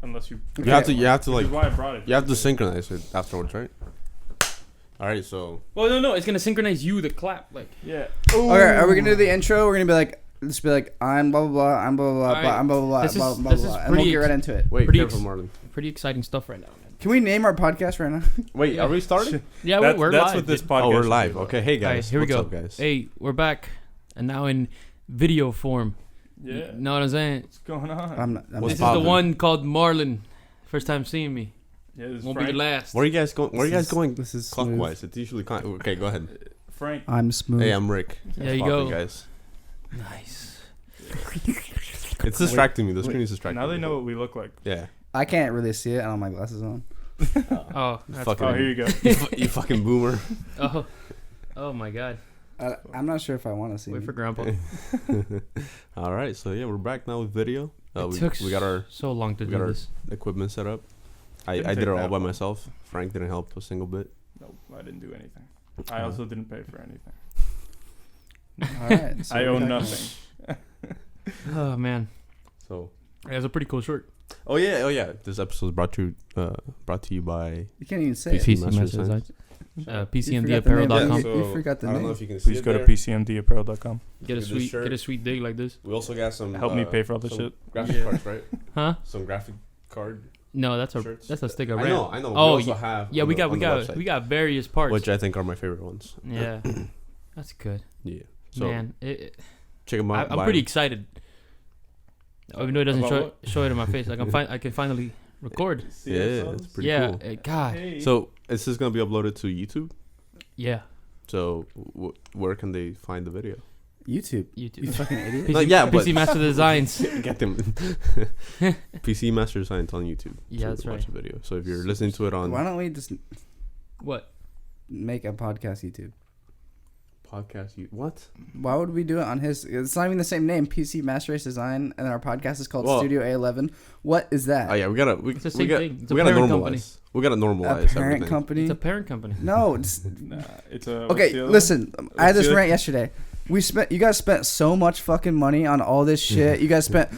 unless you. You have to Which like. is why I brought it. You have to synchronize it afterwards, right? All right, so. Well, no, it's gonna synchronize you the clap, like. Yeah. Okay, are we gonna do the intro? We're gonna be like, let's be like, I'm blah blah blah, I'm blah blah blah, Alright. I'm blah blah blah, This is- blah blah this is blah, and we'll pretty get right into it. Wait, Pretty careful, Marlon. Pretty exciting stuff right now, man. Can we name our podcast right now? Wait, Yeah. are we starting? Yeah, That's, we're that's live. what this dude. podcast. Oh, we're should be live. about. Okay, hey guys. Alright, here we What's go. up, guys? Hey, we're back, and now in video form. Yeah. Know what I'm saying? What's going on? I'm not. What's This is poppin'? the one called Marlon. First time seeing me. Yeah, this is Won't be the Frank. last. Where are you guys going? Where are you guys going? This is Clockwise. It's usually okay. Go ahead. Frank. I'm smooth. Hey, I'm Rick. There you Poppin', go. guys. Nice. It's distracting me. The screen is distracting Now me. they know what we look like. Yeah. I can't really see it. I don't have my glasses on. Oh, that's Fucking- Oh, here you go. You fucking boomer. Oh my God. I'm not sure if I want to see. Wait me. for Grandpa. All right, so yeah, we're back now with video. We got our so long to we do got our- this. equipment set up. I Didn't did take it all that by long. myself. Frank didn't help a single bit. No, I didn't do anything. I also didn't pay for anything. All right. So I we're own talking- nothing. Oh man, So. it was a pretty cool shirt. Oh yeah. This episode is brought to you by. You can't even say it. PC PC Master Master Designs. Designs. You forgot the name. PCMDapparel.com. Yeah, you forgot the I don't know name. if you can see Please it go to there. PCMDapparel.com. Get a Look at this sweet, shirt. get a sweet dig like this. We also got some. Help me pay for all this some shit. Graphic Yeah. cards, right? Huh? Some graphic card No, that's a shirts. sticker. I know. Oh, we also have. Yeah, on we the- got on the website, we got various parts. which I think are my favorite ones. Yeah, that's good, Yeah. So man. check them out. I'm buy pretty 'em. excited. Even though it doesn't About show it in my face, like I can finally record. Yeah, it's pretty Yeah, cool. God. Hey. So is this gonna be uploaded to YouTube? Yeah, So where can they find the video? YouTube. YouTube. You fucking idiot. PC, No, yeah, but- PC Master Designs. Get them. PC Master Science on YouTube. Yeah, to that's watch right. the video. So if you're listening to it on Why don't we just What? make a podcast YouTube? podcast, what? Why would we do it on his? It's not even the same name. PC Master Race Design, and our podcast is called Well- Studio A11. What is that? Oh yeah, we gotta It's the same thing. It's a we gotta parent normalize. company. We gotta A normalize parent everything. company? It's a parent company. No. It's, Nah, it's a. okay, listen. I had this the other- rant yesterday. You guys spent so much fucking money on all this shit. You guys have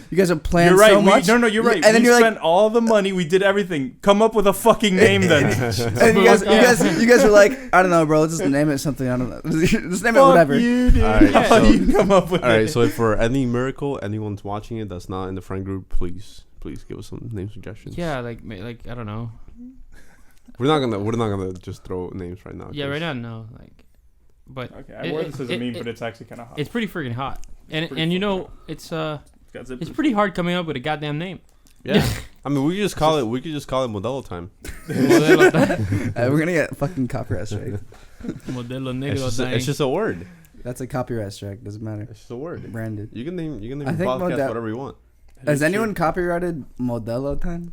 planned You're right. so much. No, you're right. And then we you're spent all the money. We did everything. Come up with a fucking name then. and you guys were like, I don't know, bro. Let's just name it something. I don't know. Just name it whatever. Fuck you, dude. All right, How so- you come up with All right, it? so if for any miracle anyone's watching it that's not in the friend group, please give us some name suggestions. Yeah, like I don't know. We're not gonna just throw names right now. Yeah, 'cause- right now no. Like, but Okay, I wore this as a meme, but it's actually kind of hot. it's pretty freaking hot. And pretty and you fucking know hot. it's got zippers. it's pretty hard coming up with a goddamn name. Yeah. I mean, we could just call it Modelo time. We're gonna get fucking copyright strike. Modelo It's Negro just, thing. it's just a word. That's a copyright strike. Doesn't matter. It's just a word. Branded. You can name I your think podcast whatever you want. Has anyone copyrighted Modelo time?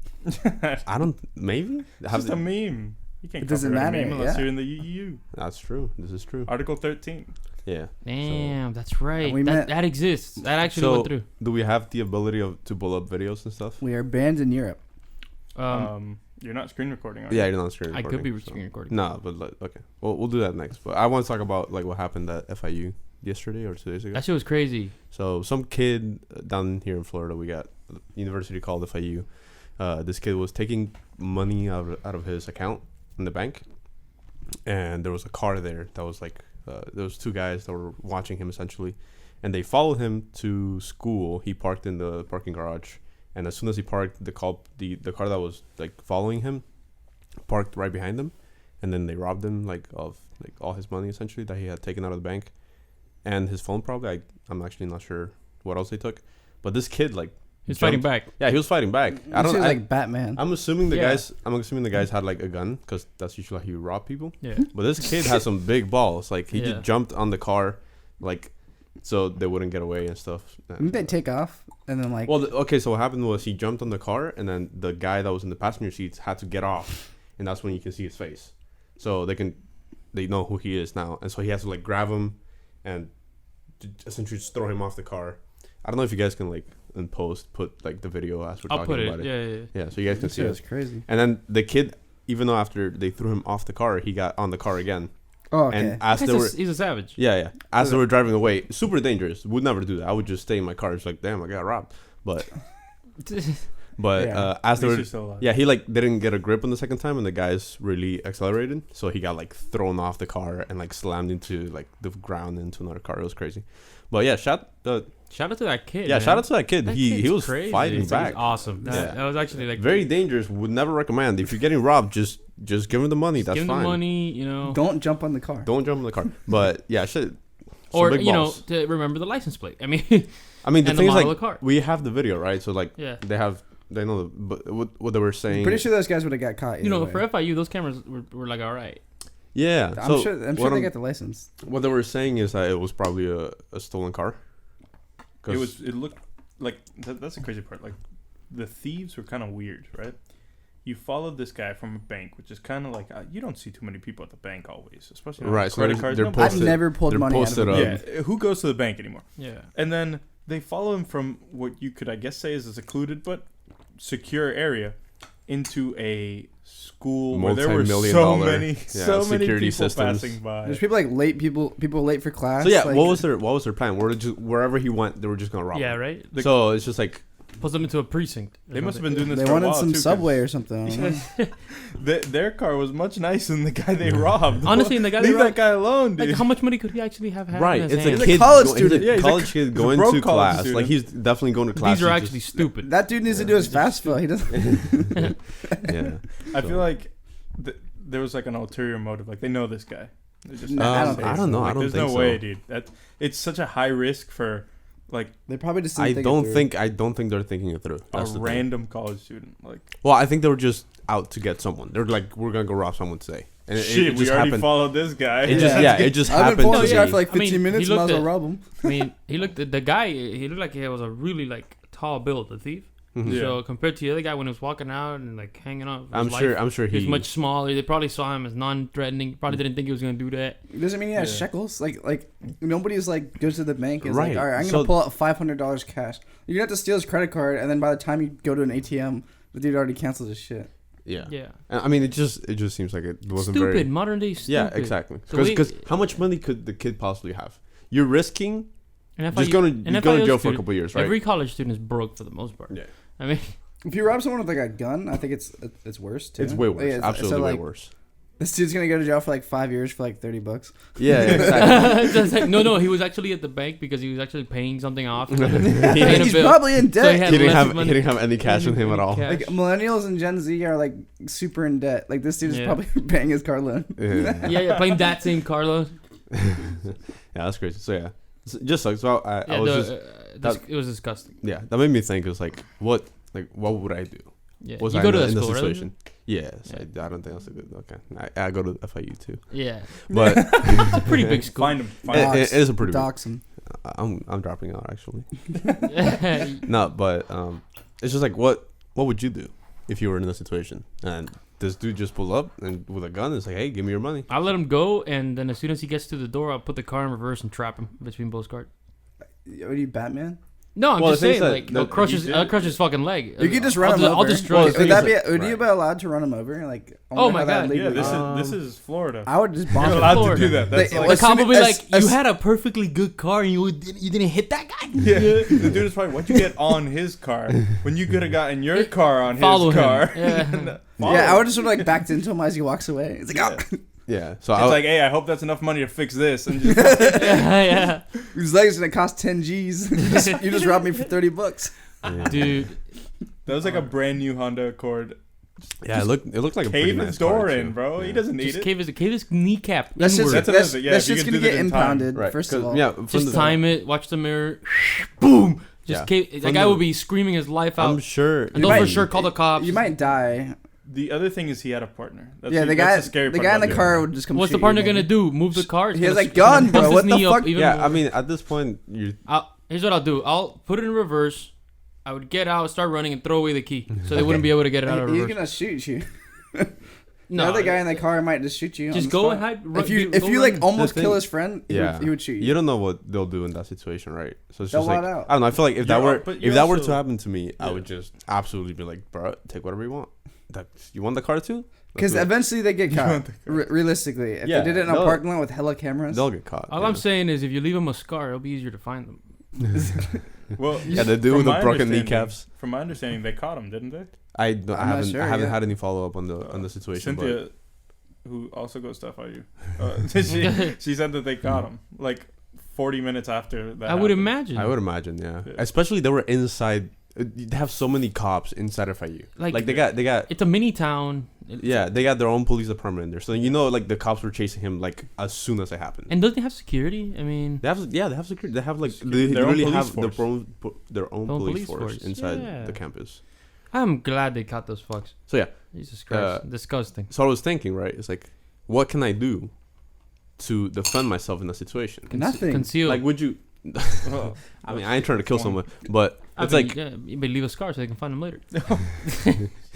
I don't. Maybe. It's just a meme. You can't It doesn't copyright a matter, meme unless yeah. you're in the EU. That's true. This is true. Article 13. Yeah. Damn, that's right. We met- That exists. That actually So went through. do we have the ability to pull up videos and stuff? We are banned in Europe. You're not screen recording, are Yeah, you? you're not screen I recording. could be so- screen recording. No, but okay. We'll do that next. But I want to talk about like what happened at FIU yesterday or 2 days ago. That shit was crazy. So some kid down here in Florida, we got a university called FIU. This kid was taking money out of his account in the bank, and there was a car there that was like there was two guys that were watching him essentially, and they followed him to school. He parked in the parking garage, and as soon as he parked, the car that was like following him parked right behind him, and then they robbed him of all his money essentially that he had taken out of the bank, and his phone probably. I'm actually not sure what else they took, but this kid He's fighting jumped- back. Yeah, he was fighting back. I don't. This is I, like Batman. I'm assuming the Yeah. guys had like a gun because that's usually how you rob people. Yeah. But this kid has some big balls. Like he Yeah. just jumped on the car, like so they wouldn't get away and stuff. Didn't they take off and then like? Well, okay. So what happened was he jumped on the car, and then the guy that was in the passenger seats had to get off, and that's when you can see his face. So they know who he is now, and so he has to like grab him, and essentially just throw him off the car. I don't know if you guys can like in post put like the video as we're I'll talking put about it. it. Yeah. Yeah, so you guys can this see shit it. was crazy. And then the kid, even though after they threw him off the car, he got on the car again. Oh, okay. And as they were, He's a savage. yeah, as they were driving away, super dangerous. Would never do that. I would just stay in my car. It's like, damn, I got robbed. But But Yeah. as At they least were, you're still alive. yeah, he like didn't get a grip on the second time, and the guys really accelerated, so he got like thrown off the car and like slammed into like the ground into another car. It was crazy. But yeah, Shout out to that kid. yeah, man. shout out to that kid. That He kid's was crazy. fighting He's back. awesome. That, Yeah. that was actually like Very dangerous. Would never recommend. If you're getting robbed, just give him the money. That's give him fine. the money, you know, Don't jump on the car. Don't jump in the car. But yeah, shit. or big you know, balls. to remember the license plate. I mean, I mean, the and the thing is, model like, of the car. we have the video, right? So like, Yeah. they know but what they were saying. I'm pretty sure those guys would have got caught. You know, either way. for FIU, those cameras were like all right. Yeah. I'm so sure. I'm what sure they got the license. what they were saying is that it was probably a stolen car. It looked like that's the crazy part. Like the thieves were kind of weird, right? You followed this guy from a bank, which is kind of like you don't see too many people at the bank always, especially on Right, so credit they're- cards. they're Nobody- I've posted- never pulled they're money out of posted a up. bank. yeah, who goes to the bank anymore? Yeah. And then they follow him from what you could, I guess, say is a secluded but secure area into a school where there were Multi-million so dollar, many, yeah, so many security people systems. passing by. There's people like late people late for class. So yeah, like, what was their plan? Wherever he went, they were just gonna rob Yeah, him. right. So it's just like Put them into a precinct. or They must have something. been doing this they for a wanted while some too, 'cause subway or something. I don't know. Their car was much nicer than the guy they robbed. Honestly, and the guy they leave that robbed- guy alone, dude. Like, how much money could he actually have had? right. In his It's a hands? He's a kid, college he's student. Yeah, he's a college kid he's a going broke to college class. student. Like he's definitely going to class. These are He's actually just- stupid. That dude needs to do his fast fill. He doesn't. yeah. I feel like there was like an ulterior motive. Like they know this guy. They're just No, not I don't safe. think I don't know. Like, I don't there's think no so. way, dude. It's such a high risk for like They probably just. I Didn't don't think. think they're thinking it through. a That's the thing. random college student. Like Well, I think they were just out to get someone. They're like, we're gonna go rob someone today, and shit, we just already happened. followed this guy. It just it just I've been happened following to this guy be. for like I mean, 15 minutes. he Might as well looked rob him. I mean, he looked at the guy. He looked like he was a really like tall build, the thief. Mhm. Yeah. So compared to the other guy when he was walking out and like hanging out, with I'm his sure. life, I'm sure he was he. much smaller. They probably saw him as non-threatening. Probably didn't think he was gonna do that. It doesn't mean he has Yeah. shekels. Like nobody's like goes to the bank and is Right. like, all right, I'm So- gonna pull out $500 cash. You're gonna have to steal his credit card, and then by the time you go to an ATM, the dude already canceled his shit. Yeah. Yeah. I mean, it just seems like it wasn't Stupid. very. Modern day stupid. Yeah, exactly. So we- Because how much money could the kid possibly have? You're risking And just FIU going to jail for a student- couple years, right? Every college student is broke for the most part. Yeah. I mean, If you rob someone with like a gun, I think it's worse too. It's way worse. Like, Absolutely so, way like, worse. This dude's gonna go to jail for like 5 years for like $30. Yeah, exactly. Just like- no, he was actually at the bank because he was actually paying something off. Paying a He's bill. probably in So debt. he had he didn't less have money. he didn't have any cash on him at all. Cash. Like millennials and Gen Z are like super in debt. Like this dude is Yeah. probably paying his car loan. Yeah. yeah, playing that same Carlos. Yeah, that's crazy. So yeah, just like so. I was just it was disgusting. yeah. That made me think. It was like what would I do? Yeah, Was you I go to in that the school, right? situation? Yes, I don't think that's a good. Okay, I go to FIU too, Yeah, but it's a pretty big school. Find him. Find him. it is a pretty. Big, Dox him. I'm dropping out actually. No, but it's just like what would you do if you were in this situation and this dude just pulled up and with a gun and say, hey, give me your money. I'll let him go, and then as soon as he gets to the door, I'll put the car in reverse and trap him between both cars. Are you Batman? No, I'm Well, just the thing is saying, that- like, that I'll crush you his, did- fucking leg. You could just run him over. I'll destroy Well, his the thing Would is that be? that- Would you right. be allowed to run him over? Like, I Oh wonder my how that God, Yeah, legally this works. is Florida. I would just You're bomb him. allowed to Florida. do that. That's They- like, The as cop soon will be as- like, you as- had a perfectly good car and you didn't hit that guy. yeah. The dude is probably, what'd you get on his car when you could have gotten your car on Follow his him. car? Yeah. Follow Yeah, I him. wood just sort of like backed into him as he walks away. It's like, Yeah. Yeah. So It's like, hey, I hope that's enough money to fix this. And just, yeah, his leg's gonna cost 10 G's. You just robbed me for $30. yeah. dude. that was like a brand new Honda Accord. Yeah, it looked like a pretty Cave nice his door car, in, too. bro. Yeah. He doesn't need Just it. cave his kneecap That's just inward. That's that's, another thing, yeah, that's if you just can gonna do get that in time. impounded. Right. First 'cause- of all, yeah, from Just the- time it. Watch the mirror. Boom. Just Yeah. cave, that From guy the- will be screaming his life out. I'm sure. and they'll might- for sure call the cops. you might die. The other thing is he had a partner. That's Yeah, the guy, that's scary the part guy in about the it. car would just come. What's shoot the partner you, gonna maybe. do? Move the car? It's He has gonna- a gun, it's bro. gonna What bump the his knee up fuck? even Yeah, more. I mean, at this point, you. Here's what I'll do. I'll put it in reverse. I would get out, start running, and throw away the key, so they wouldn't be able to get it out of He's reverse. gonna shoot you. No, the other guy in the car might just shoot you. on just the go spot. and hide. If you go like run. almost The kill thing- his friend, Yeah, he would shoot you. You don't know what they'll do in that situation, right? So it's They'll just like lot out. I don't know. I feel like if that You're were al- but if you're that were to also- happen to me, I Yeah. would just absolutely be like, bro, take whatever you want. You want the car too? Let's Because do it." eventually they get You caught. want the Realistically, if Yeah, they did it in a they'll- parking lot with hella cameras, they'll get caught. All yeah. I'm saying is, if you leave them a scar, it'll be easier to find them. Well, Yeah, the dude from with the my broken understanding- kneecaps. From my understanding, they caught him, didn't they? I I'm not haven't sure, I haven't yeah. had any follow up on the situation. But Cynthia, who also goes to FIU, she said that they caught him like 40 minutes after that. I would happened. imagine. I would imagine, yeah. Yeah. Especially they were inside. They have so many cops inside FIU. Like, They got it's a mini town. yeah, they got their own police department in there. So like the cops were chasing him like as soon as it happened. And don't they have security? I mean, They have security. They have like Security. they Their own really police have force. their own police force inside yeah. the campus. I'm glad they caught those fucks. So yeah, Jesus Christ, disgusting. so I was thinking, right? It's like, what can I do to defend myself in a situation? Nothing. Conceal. Like, would you? Well, I mean, I ain't trying to kill someone, but I it's mean, like yeah, you may leave a scar so they can find them later.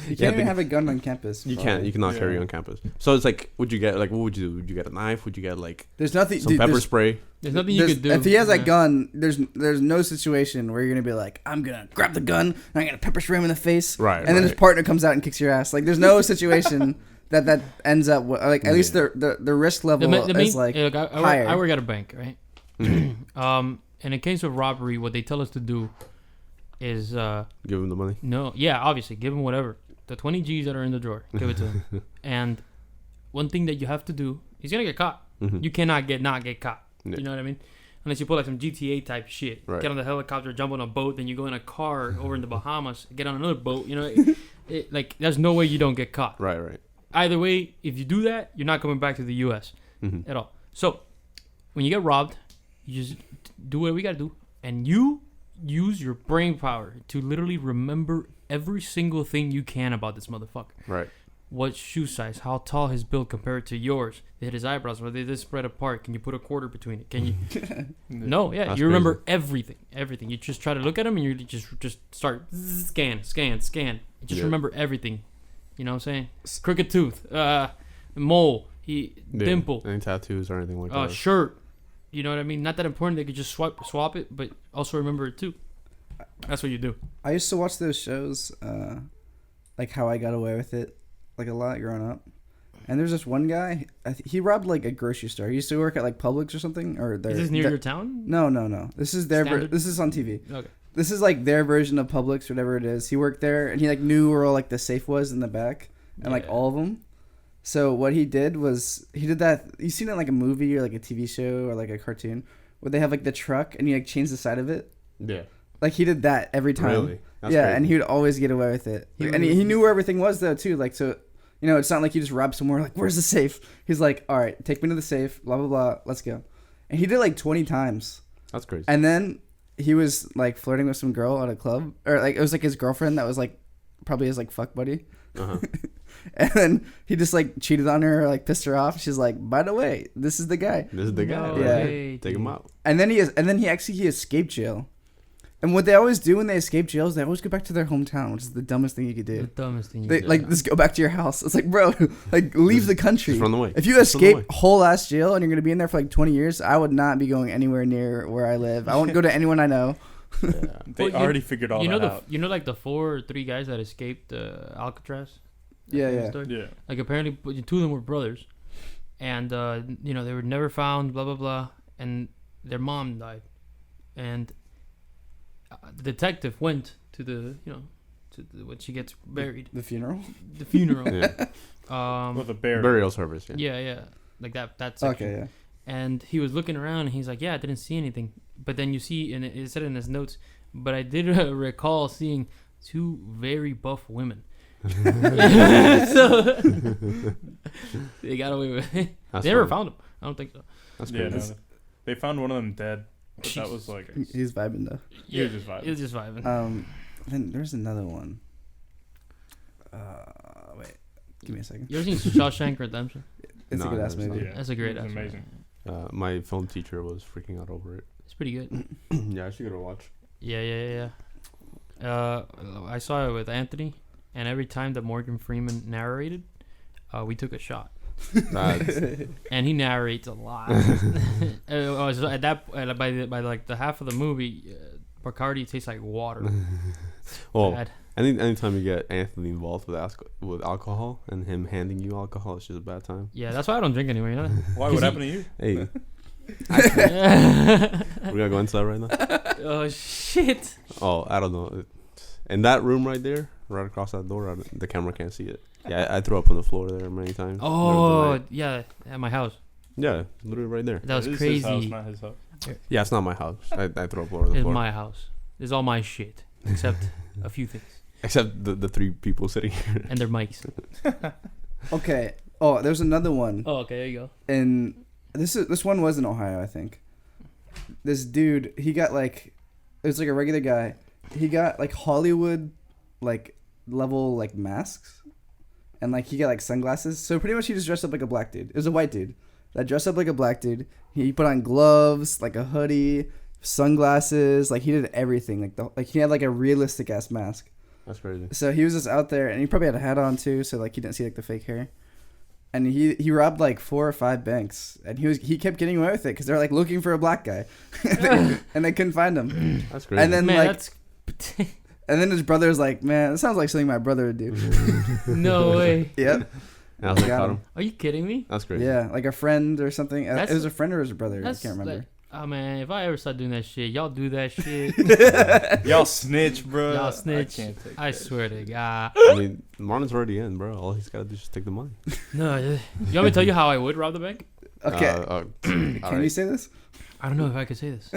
You can't even have a gun on campus. you probably. cannot carry Yeah. on campus. So it's like, would you get like, what would you do? Would you get a knife? Would you get like There's nothing. some dude, pepper there's- spray? There's nothing you could do. If he has Yeah. that gun, there's no situation where you're gonna be like, I'm gonna grab the gun and I'm gonna pepper spray him in the face, Right. and then his partner comes out and kicks your ass. Like, there's no situation that ends up like at least Yeah. the risk level the main, is like yeah, look, higher. I work at a bank, right? Mhm. In a case of robbery, what they tell us to do is Give him the money. obviously give him whatever, the 20 G's that are in the drawer, give it to him. And one thing that you have to do, he's gonna get caught. Mhm. You cannot not get caught. Yeah. You know what I mean? Unless you pull like some GTA type shit. Right. Get on the helicopter, jump on a boat, then you go in a car over in the Bahamas, get on another boat. You know, like there's no way you don't get caught. Right. Either way, if you do that, you're not coming back to the U.S. Mhm. at all. So when you get robbed, you just do what we gotta do, and you use your brain power to literally remember every single thing you can about this motherfucker. Right. What shoe size? How tall his build compared to yours? Did his eyebrows? Were they this spread apart? Can you put a quarter between it? Can you? No, yeah, That's you remember everything. You just try to look at him and you just start scan. Just Yeah. remember everything. You know what I'm saying? Crooked tooth, mole, Yeah. dimple, Any tattoos or anything like that? shirt. You know what I mean? Not that important. They could just swap it, but also remember it too. That's what you do. I used to watch those shows, like How I Got Away with It, like a lot growing up. And there's this one guy, he robbed like a grocery store. He used to work at like Publix or something. Or Is this near your town? No. This is their. Standard? This is on TV. Okay. This is like their version of Publix, whatever it is. He worked there, and he like knew where all like the safe was in the back, and like Yeah. all of them. So what he did was he did that. You've seen it in like a movie or like a TV show or like a cartoon where they have like the truck and you like change the side of it. Yeah. Like he did that every time. Really? That's yeah, crazy. and he would always get away with it. He And he knew where everything was though too. Like so, you know, it's not like you just rob somewhere. Like where's the safe? He's like, all right, take me to the safe. Blah blah blah. Let's go. And he did it like 20 times. That's crazy. And then he was like flirting with some girl at a club, or like it was like his girlfriend that was like probably his like fuck buddy. Uh-huh. And then he just like cheated on her, or, like pissed her off. She's like, by the way, this is the guy. This is the guy. No Right? Yeah. way, Take him dude. out. And then he escaped jail. And what they always do when they escape jail is they always go back to their hometown, which is the dumbest thing you could The do. dumbest thing you They do. like just go back to your house. It's like, bro, like leave the country. Just run away. If you Just run away. escape whole ass jail and you're gonna be in there for like 20 years, I would not be going anywhere near where I live. I won't go to anyone I know. Yeah. They Well, you- already figured all you know that the out. you know like the 4 or 3 guys that escaped Alcatraz. Yeah, That yeah. story? Yeah. Like apparently 2 of them were brothers, and you know they were never found. Blah blah blah, and their mom died, and the detective went to the when she gets buried, The funeral. the funeral. Yeah. Well, the bear. Burial service. Yeah. Yeah, like that section. Okay, yeah. And he was looking around and he's like, yeah, I didn't see anything. But then you see, and it said in his notes, but I did recall seeing 2 very buff women. So they got away with it. That's They never funny. found him. I don't think so. That's Yeah, crazy. no, they found one of them dead. But that Jesus. was like. He's vibing though. You're just vibing. It was just vibing. Then there's another one. Wait, give me a second. You ever seen Shawshank Redemption? It's No, a good ass I've never movie. Yeah, That's a great it was ass movie. amazing. My film teacher was freaking out over it. It's pretty good. Yeah, I should go to watch. Yeah. I saw it with Anthony, and every time that Morgan Freeman narrated, we took a shot. That's, And he narrates a lot. So at that by like the half of the movie, Bacardi tastes like water. well, Bad. anytime you get Anthony involved with alcohol and him handing you alcohol, it's just a bad time. Yeah, that's why I don't drink anymore. You know. Why? What happened to you? Hey, We're gonna go into that right now. Oh shit! Oh, I don't know. In that room right there, right across that door, the camera can't see it. Yeah, I threw up on the floor there many times. Oh yeah, at my house. Yeah, literally right there. That was It is crazy. His house, not his house. Yeah, it's not my house. I threw up all over the It's floor. my house. It's all my shit, except a few things Except the 3 people sitting here. and their mics. Okay. Oh, there's another one. Oh, okay, there you go. And this one was in Ohio, I think. This dude, he got like, it was like a regular guy. He got like Hollywood, like level like masks, and like he got like sunglasses. So pretty much he just dressed up like a black dude. It was a white dude that dressed up like a black dude. He put on gloves, like a hoodie, sunglasses. Like he did everything. Like he had like a realistic ass mask. That's crazy. So he was just out there, and he probably had a hat on too, so like you didn't see like the fake hair. And he robbed like 4 or 5 banks, and he kept getting away with it because they're like looking for a black guy, and they couldn't find him. That's crazy. And then Man, like, that's and then his brother's like, man, that sounds like something my brother would do. no way. Yep. And I was like, Got caught him. him. Are you kidding me? That's crazy. Yeah, like a friend or something. It That's- was a friend or his brother. I That's can't remember. like, oh man, if I ever start doing that shit, y'all do that shit. Y'all snitch, bro. Y'all snitch. I can't take I that. swear to God. I mean, Marlon's already in, bro. All he's gotta do is just take the money. No, you want me to tell you how I would rob the bank? Okay. Can you say this? I don't know if I could say this.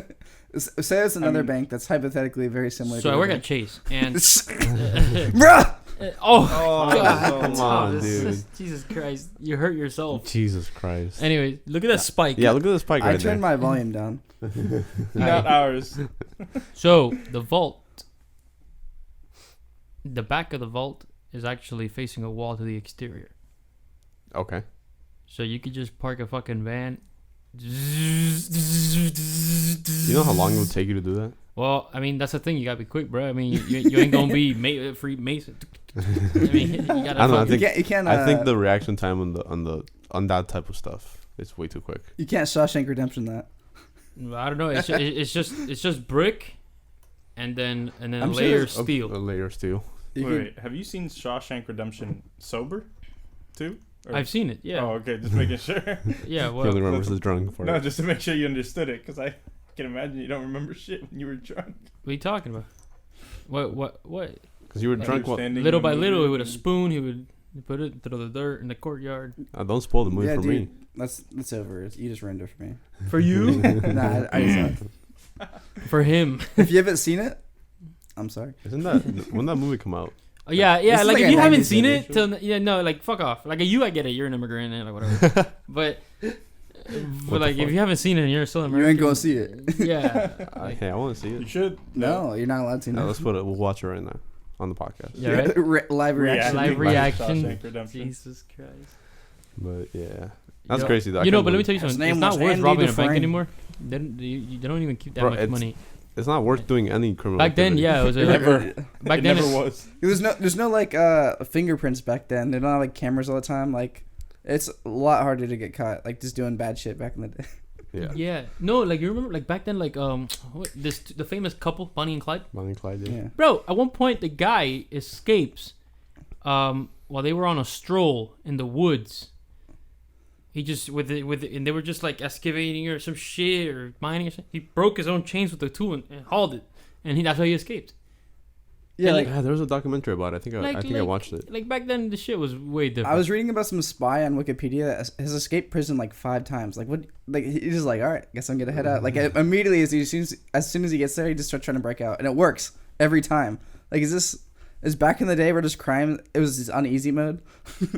Say it's another mean- bank that's hypothetically very similar. So to I work your at Chase, and Bruh! oh, Oh, God. come Oh, on, this dude. is- Jesus Christ, you hurt yourself. Jesus Christ. Anyway, look at that spike. Yeah, look at this spike I right there. turned my volume down. Not ours. So the vault, the back of the vault is actually facing a wall to the exterior. Okay. So you could just park a fucking van. You know how long it would take you to do that? Well, I mean that's the thing. You gotta be quick, bro. I mean you ain't gonna be free Mason. I mean you gotta. I don't know, I fucking- think- You can't. I think the reaction time on that type of stuff is way too quick. You can't Shawshank Redemption that. I don't know. It's just brick, and then I'm sure layer there's A steel. layer of steel. You Wait, have you seen Shawshank Redemption sober, too? Or- I've seen it. Yeah. Oh, okay. Just making sure. Yeah. He only Well, remembers the drunk part. No, just to make sure you understood it, because I can imagine you don't remember shit when you were drunk. what are you talking about? What? Because you were drunk. What? Understanding Little the by little, movie with a and- spoon, he would put it through the dirt in the courtyard. Don't spoil the movie Yeah, for dude. me. That's over. You just ruined it for me. For you? Nah, I just For him. if you haven't seen it, I'm sorry. Isn't that when that movie come out? Oh, yeah. This is Like like if a you haven't 90s seen movie. it, no, like fuck off. Like you, I get it. You're an immigrant and like whatever. But the like if fuck? you haven't seen it, and you're still You American. ain't gonna see it. Yeah. Hey, I want to see You it. should. No, you're not allowed to. No, No. let's put it. We'll watch it right now on the podcast. Yeah. Right? Live reaction. Live reaction. Shawshank Redemption. Jesus Christ. But yeah, that's Yo- crazy though. I You know, can't but let me believe- tell you His something. name It's not was worth Andy robbing a bank Dufresne. anymore. They don't even keep that Bro, much it's- money. it's not worth doing any criminal. Back then, activity. yeah, it was. Never. Back It then, never it's- was. There's no like fingerprints back then. They don't have like cameras all the time. Like it's a lot harder to get caught. Like just doing bad shit back in the day. Yeah. Yeah. No, like you remember, like back then, like the famous couple, Bonnie and Clyde. Bonnie and Clyde. Yeah. Yeah. Bro, at one point the guy escapes, while they were on a stroll in the woods. He just and they were just like excavating or some shit or mining or something. He broke his own chains with the tool and hauled it, and that's how he escaped. Yeah, And, like Yeah, there was a documentary about it. I think I Like- watched it. Like back then, the shit was way different. I was reading about some spy on Wikipedia that has escaped prison like 5 times. Like what? Like he's just like, all right, guess I'm gonna head out. Like immediately as soon as he gets there, he just starts trying to break out, and it works every time. Like is back in the day where just crime it was just on easy mode.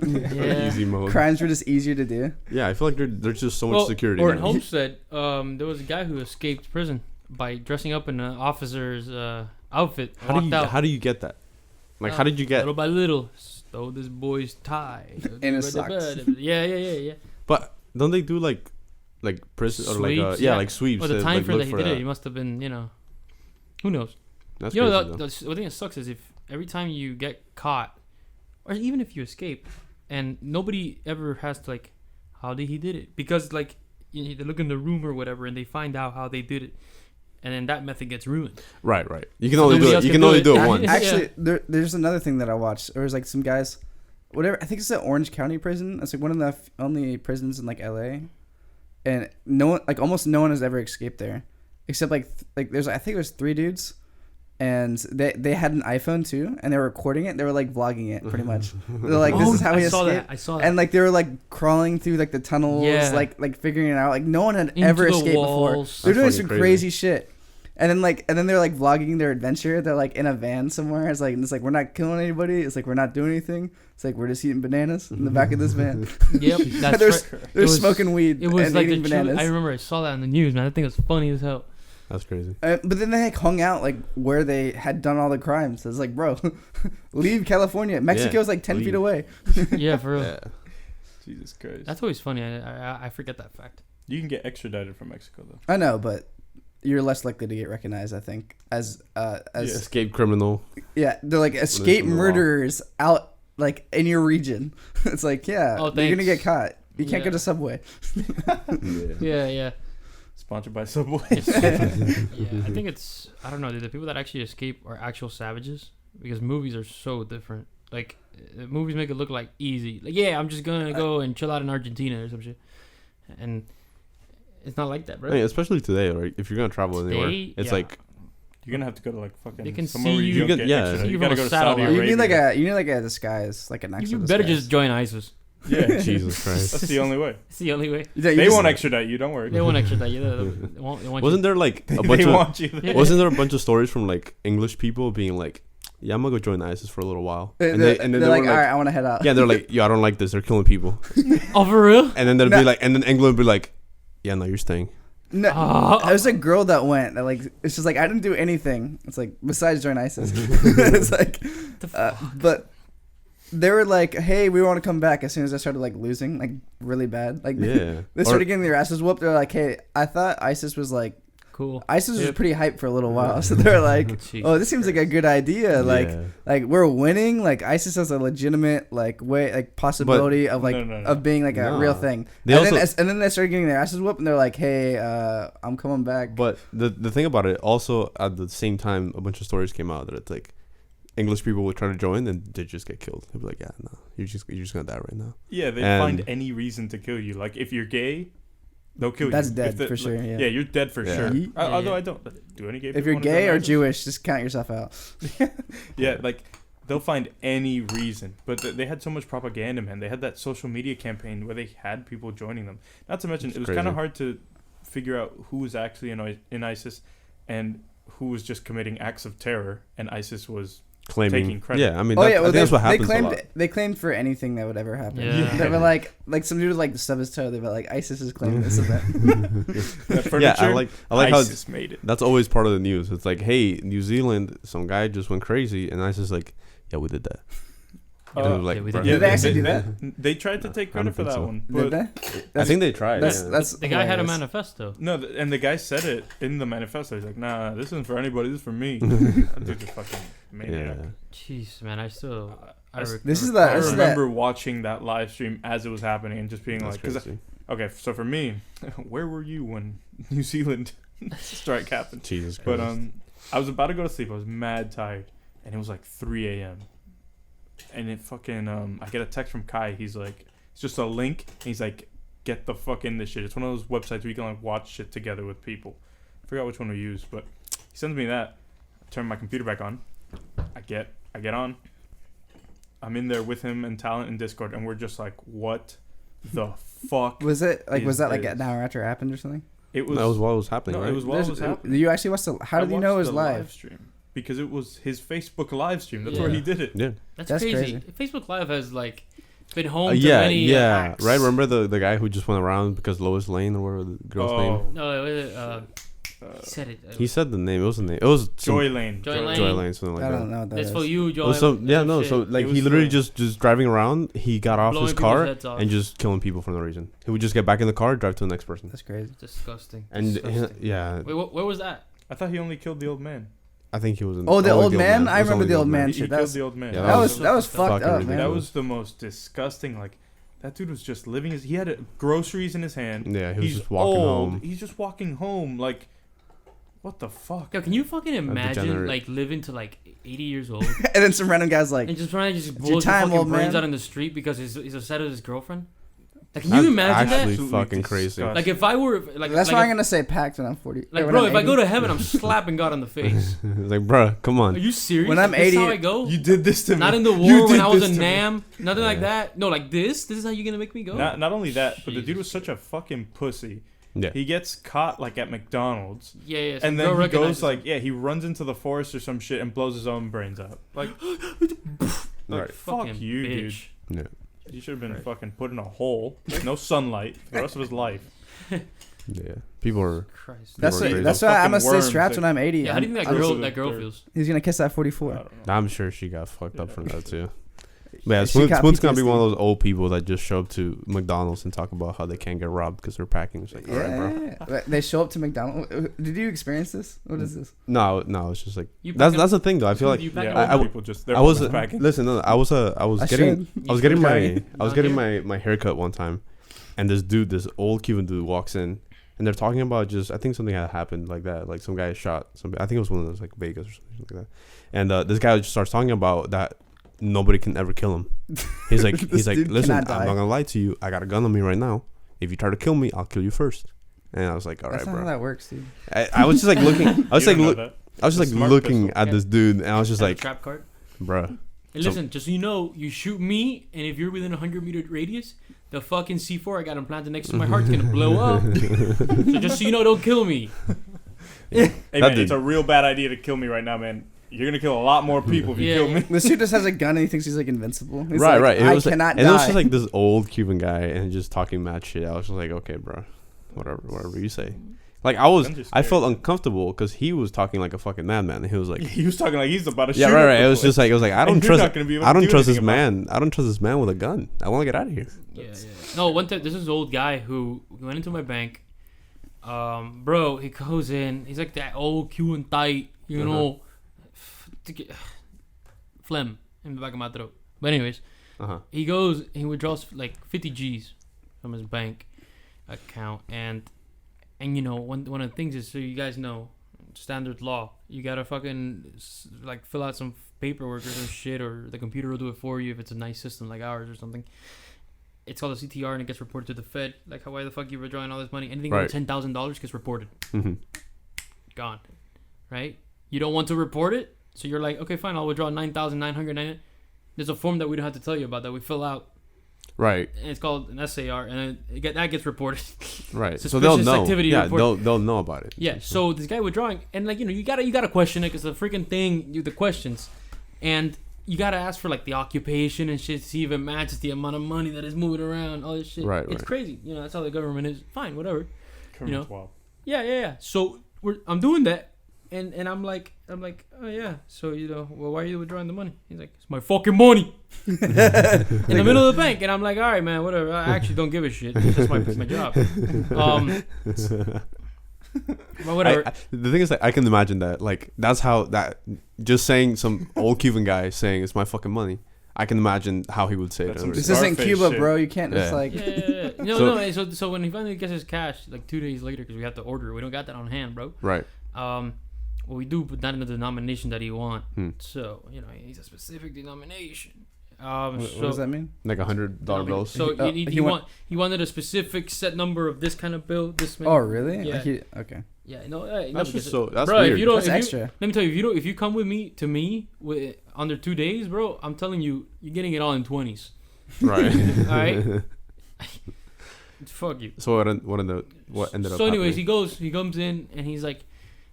Yeah. Easy mode. Crimes were just easier to do. Yeah, I feel like there's just so much Well, security. Or in now. Homestead, there was a guy who escaped prison by dressing up in an officer's outfit. Walked out. How do you get that? Like, how did you get? Little by little, stole this boy's tie. In his socks. Yeah. But don't they do like prison or like Sweeps, yeah, yeah. like sweeps? Well, the that, time like, frame look that he for did it, that. he must have been, who knows? That's You know, crazy, though. the thing that sucks is if every time you get caught, or even if you escape, and nobody ever has to like, how did he did it? Because like they look in the room or whatever, and they find out how they did it, and then that method gets ruined. Right. You can So only nobody do it. else You can can do only it. do it Yeah. once. Actually, there's another thing that I watched. There was like some guys, whatever. I think it's the Orange County prison. It's like one of the only prisons in like LA. and no one, like almost no one has ever escaped there, except like there's, I think there's 3 dudes, and they had an iPhone too, and they were recording it. They were like vlogging it pretty much. They're like, this is how he escaped. I saw that. And like they were like crawling through like the tunnels, Yeah. like figuring it out. Like no one had Into ever the escaped walls. before. They're doing That's some fucking crazy shit. And then they're like vlogging their adventure. They're like in a van somewhere. It's like we're not killing anybody. It's like we're not doing anything. It's like we're just eating bananas in the back of this van. Yep, that's they're right. they're It was- smoking weed. It was and like the eating bananas. I remember I saw that on the news, man. I think it was funny as hell. That's crazy. But then they like hung out like where they had done all the crimes. It's like, bro, leave California. Mexico's like 10 feet leave. away. Yeah, for real. Yeah. Jesus Christ. That's always funny. I forget that fact. You can get extradited from Mexico though. I know, but you're less likely to get recognized, I think, as Escape criminal. yeah, they're like escape from the law. murderers out like in your region. It's like, yeah, Oh, you're gonna thanks. get caught. You can't go Yeah. to Subway. Yeah. Yeah. Sponsored by Subway. Yeah, I think it's, I don't know, dude, the people that actually escape are actual savages, because movies are so different. Like, movies make it look like easy. Like, yeah, I'm just gonna go and chill out in Argentina or some shit. And it's not like that, bro. I mean, especially today, right? If you're gonna travel anywhere, Today, it's yeah. like You're gonna have to go to like fucking They can somewhere see where you. you, You don't can- get yeah. extradited. See you You from gotta a go to satellite. Saudi You Arabia. You need like a disguise, like an actual You better disguise. just join ISIS. Yeah, Jesus Christ. that's the only way. It's the only way. Yeah, you They just- won't extradite you. Don't worry. They won't extradite you. They won't Wasn't there like a bunch They of want you. There. wasn't there a bunch of stories from like English people being like, yeah, I'm gonna go join ISIS for a little while, and They're then like, they all were right, like, I want to head out. yeah, they're like, yo, I don't like this. They're killing people, Oh, for real? and then they'd No. be like, and then England would be like, yeah, no, you're staying. No, Oh. there's a girl that went. That like, it's just like I didn't do anything. It's like besides join ISIS. It's like, but they were like, hey, we want to come back. As soon as I started like losing, like really bad, like Yeah, they started getting their asses whooped. They're like, hey, I thought ISIS was like, Cool. ISIS was Yep. pretty hyped for a little while. So they're like, oh, this seems like a good idea. Like we're winning. Like ISIS has a legitimate like way, like possibility of like No. of being like a Nah. real thing. They and, also- then, and then they started getting their asses whooped, and they're like, hey, I'm coming back. But the thing about it, also at the same time, a bunch of stories came out that it's like English people would try to join and they just get killed. They'd be like, yeah, no, you're just gonna die right now. Yeah, they And- find any reason to kill you. Like if you're gay, they'll kill That's you. dead If the- for sure, like, yeah. you're dead for Yeah. sure. Yeet. Although Yeah. I don't do any gay. If people you're wanna gay join or ISIS? Jewish, just count yourself out. Yeah, like they'll find any reason. But they had so much propaganda, man. They had that social media campaign where they had people joining them. Not to mention, It's it was crazy. kind of hard to figure out who was actually in ISIS and who was just committing acts of terror, and ISIS was Claiming Taking credit. Yeah, I mean, Oh that, yeah, I well think that's what they happens a claimed lot. they claimed for anything that would ever happen. Yeah. They were like some dude would like stub his toe. They were like ISIS is claiming this event. that furniture. Yeah, I like how ISIS made it. that's always part of the news. It's like, hey, New Zealand, some guy just went crazy, and ISIS like, yeah, we did that. Uh, And it was like, yeah, we bro, did Yeah, Did they actually do They tried to take I don't credit for think that so. one, Did but they? I think they tried. That's yeah. that's The guy had a hilarious. manifesto. no, and the guy said it in the manifesto. He's like, "Nah, this isn't for anybody. This is for me." That dude's a fucking maniac. yeah. Jeez, man, I still. This is I the- this is remember watching that live stream as it was happening and just being That's like, "Cause crazy. okay, so for me, where were you when New Zealand strike happened?" Jesus Christ. But I was about to go to sleep. I was mad tired, and it was like 3 a.m. And it fucking I get a text from Kai. He's like, it's just a link. And he's like, get the fuck in this shit. It's one of those websites where you can like watch shit together with people. I forgot which one we used, but he sends me that. I turn my computer back on. I get on. I'm in there with him and Talent in Discord, and we're just like, what the fuck? Was it like was is that like this? an hour after it happened or something? It was. that was what was happening, No, right? it was while it was happening. You actually watched the? How I did you know it watched was the live? stream because it was his Facebook live stream. That's where Yeah. he did it. yeah. That's crazy. Facebook Live has like been home to Yeah, many yeah. acts. Right? Remember the guy who just went around because Lois Lane or whatever the girl's name? No, it was, uh, he said it. He said the name. It was the name. It was Joy Lane. Joy Lane. Joy Lane, something like I that. don't know what that That's is. for you, Joy. It was some, yeah, no. Shit. So like It he was literally the- just driving around. He got off Blowing his people's car heads off. and just killing people for no reason. He would just get back in the car, drive to the next person, That's crazy. Disgusting. and Disgusting. yeah, Wait, where was that? I thought he only killed the old man. I think he was. In, Oh, the only old man? It I was remember only the old man. He shit, killed that's- the old man. Yeah, That was was fucked fucking up, man. ridiculous. That was the most disgusting. Like that dude was just living his. He had groceries in his hand. Yeah, he was He's just walking old. home. He's just walking home. Like, what the fuck? Yo, can you fucking imagine degenerate. like living to like 80 years old And then some random guys like, and just trying to just your blow your time, fucking old brains man. out in the street because he's upset with his girlfriend? Like, can you That's imagine that? actually fucking crazy. disgusting. Like, if I were like, That's like why if, I'm gonna say packed when I'm 40. like, when bro, I'm if I go 80. to heaven, I'm slapping God on the face. Like, bruh, come Are on. you serious? When I'm Like, this is 80 how I go. You did this to me. Not in the You war when did I was this a to me. NAM. Nothing like Yeah. that. No, like this. This is how you're gonna make me go. Not only that, but the dude Jesus was such a fucking pussy. Yeah. He gets caught like at McDonald's, Yeah. some and girl then he recognizes goes like, him. yeah, he runs into the forest or some shit and blows his own brains out. Like, Right. fuck Fucking you, dude. bitch. Yeah. He should have been Right. fucking put in a hole, no sunlight for the rest of his life. Yeah. People are. Christ. That's People are why. crazy. That's why I'm Fucking gonna stay worms, strapped when I'm 80. Yeah, how do you think that I'm- girl I'm- that girl feels? He's gonna kiss that I 44. don't know. I'm sure she got fucked up Yeah. from that too. But yeah, She Spoon's got gonna be PTSD. one of those old people that just show up to McDonald's and talk about how they can't get robbed because they're packing. It's like, all right, bro. Yeah. They show up to McDonald's. Did you experience this? What is this? No, it's just like You that's pack that's the thing though. I feel like you pack Yeah, it I- old I- people just they're I was always packing. listen. No, I was I getting should. I was getting You my my haircut one time, and this old Cuban dude walks in, and they're talking about just I think something had happened like that, like some guy shot somebody. I think it was one of those like Vegas or something like that, and this guy just starts talking about that nobody can ever kill him. He's like This dude listen, I'm cannot not die." gonna lie to you. I got a gun on me right now. If you try to kill me, I'll kill you first. And I was like, all right, That's not bro. how that works, dude. I was just like looking. I was You like don't know look. that. I was just It's a like smart looking pistol. at Yeah. this dude, and I was just Have a like, trap card. bruh. Hey, So- listen, just so you know, you shoot me, and if you're within 100-meter radius, the fucking C4 I got implanted next to my heart's gonna blow up. So just so you know, don't kill me. Hey That man, dude- it's a real bad idea to kill me right now, man. You're gonna kill a lot more people if you Yeah. kill me. This dude just has a gun and he thinks he's like invincible. He's Right, like, right. I was like, cannot and die. it was just like this old Cuban guy and just talking mad shit. I was just like, okay, bro, whatever you say. Like Guns are I felt scary. uncomfortable because he was talking like a fucking madman. And he was like, He was talking like he's about to shoot. yeah, up right. the It was place. just like I And don't you're trust. not gonna be able I to don't do trust this anything about man. I don't trust this man with a gun. I want to get out of here. Yeah. No, one time, this is an old guy who went into my bank. Bro, he goes in. He's like that old Cuban tight, you know, phlegm in the back of my throat. But anyways, he goes, he withdraws like 50 G's from his bank account, and you know, one of the things is, so you guys know, standard law, you gotta fucking like fill out some paperwork or some shit, or the computer will do it for you if it's a nice system like ours or something. It's called a CTR, and it gets reported to the Fed. Like, why the fuck you withdrawing all this money? Anything over Right. $10,000 gets reported. Mm-hmm. Gone. Right? You don't want to report it, so you're like, okay, fine, I'll withdraw $9,990. There's a form that we don't have to tell you about that we fill out, Right, and it's called an SAR, and that gets reported. right. So Suspicious they'll know. activity Yeah, report. they'll know about it. Yeah. So this guy withdrawing, and like, you know, you gotta question it, because the freaking thing, the questions, and you gotta ask for like the occupation and shit to see if it matches the amount of money that is moving around, all this shit. Right, It's right. crazy. You know, that's how the government is. Fine, whatever. Criminals wild. Yeah. So I'm doing that, and I'm like, oh yeah. So, you know, well, why are you withdrawing the money? He's like, it's my fucking money in the middle of the bank, and I'm like, all right, man, whatever. I actually don't give a shit. It's just my job. But whatever. The thing is that I can imagine that. Like that's how that. Just saying some old Cuban guy saying it's my fucking money. I can imagine how he would say That's it. some This Scarface isn't Cuba, shit. bro. You can't just Yeah. like. Yeah. So when he finally gets his cash, like 2 days later, because we have to order it, we don't got that on hand, bro. Right. Well, we do, but not in the denomination that he want. Hmm. So, you know, he's a specific denomination. What does that mean? Like $100 bills. So He- he wanted a specific set number of this kind of bill. This many. Oh, really? Yeah. Okay. Yeah. No. That's because just so. That's bro, weird. if you don't, That's if you, extra. let me tell you, if you come with me with under 2 days, bro, I'm telling you, you're getting it all in 20s. Right. All right. Fuck you. So what ended up? So, anyways, happening? he comes in and he's like,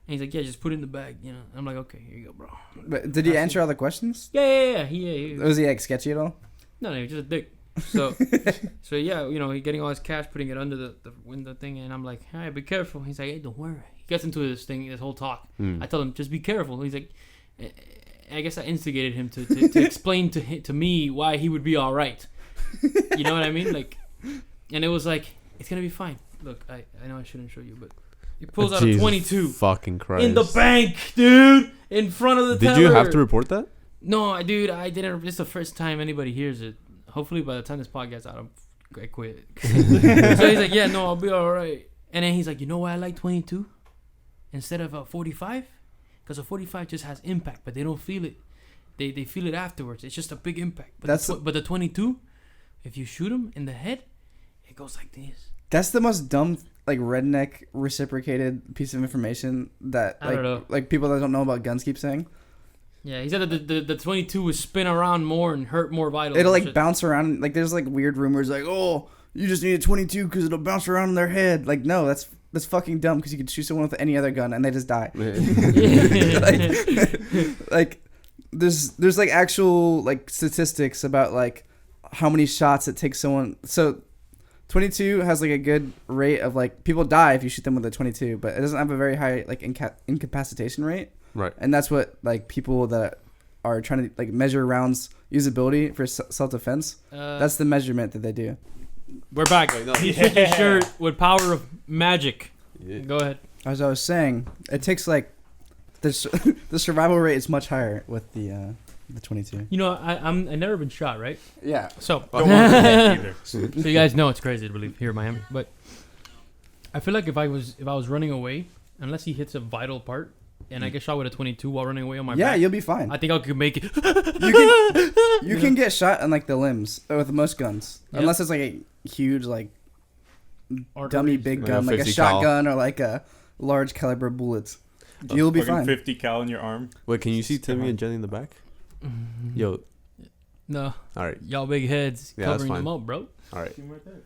yeah, just put it in the bag, you know. I'm like, okay, here you go, bro. But did he answer all the questions? Yeah. He Was he like sketchy at all? no, he's just a dick. So, yeah, you know, he's getting all his cash, putting it under the window thing, and I'm like, hey, be careful. He's like, hey, don't worry. He gets into this whole talk. Hmm. I tell him, just be careful. He's like, I guess I instigated him to explain to me why he would be all right. You know what I mean? Like, and it was like, it's gonna be fine. Look, I know I shouldn't show you, but he pulls out a Jesus 22 Fucking Christ. in the bank, dude, in front of the Did teller. you have to report that? No, dude, I didn't. This is the first time anybody hears it. Hopefully, by the time this podcast's out, I quit. So he's like, yeah, no, I'll be all right. And then he's like, you know why I like 22 instead of a 45? Because a 45 just has impact, but they don't feel it. They feel it afterwards. It's just a big impact. But That's but the 22, if you shoot him in the head, it goes like this. That's the most dumb, like redneck reciprocated piece of information that I don't know. like people that don't know about guns keep saying. Yeah, he said that the 22 would spin around more and hurt more vitals. It'll and like shit. bounce around. Like there's like weird rumors like, oh, you just need a 22 because it'll bounce around in their head. Like no, that's fucking dumb because you could shoot someone with any other gun and they just die. like there's like actual like statistics about like how many shots it takes someone. So 22 has like a good rate of like people die if you shoot them with a 22, but it doesn't have a very high like incapacitation rate. Right. And that's what like people that are trying to like measure rounds usability for self-defense. That's the measurement that they do. We're back. Wait, no. You shoot your shirt with power of magic. Yeah. Go ahead. As I was saying, it takes like the survival rate is much higher with the 22. You know, I never been shot, right? Yeah. So Don't want to get either. so you guys know it's crazy to believe here in Miami, but I feel like if I was running away, unless he hits a vital part, and I get shot with a 22 while running away on my back, You'll be fine. I think I could make it. You can get shot in like the limbs with most guns, Yep. unless it's like a huge like dummy big Like gun, a like a 50 cal. shotgun or like a large caliber bullets. You'll be Fucking fine. 50 cal in your arm. Wait, can you see Come Timmy on. and Jenny in the back? Yo, No, all right, y'all big heads Yeah, that's covering them fine. up, bro. all right, Team right there.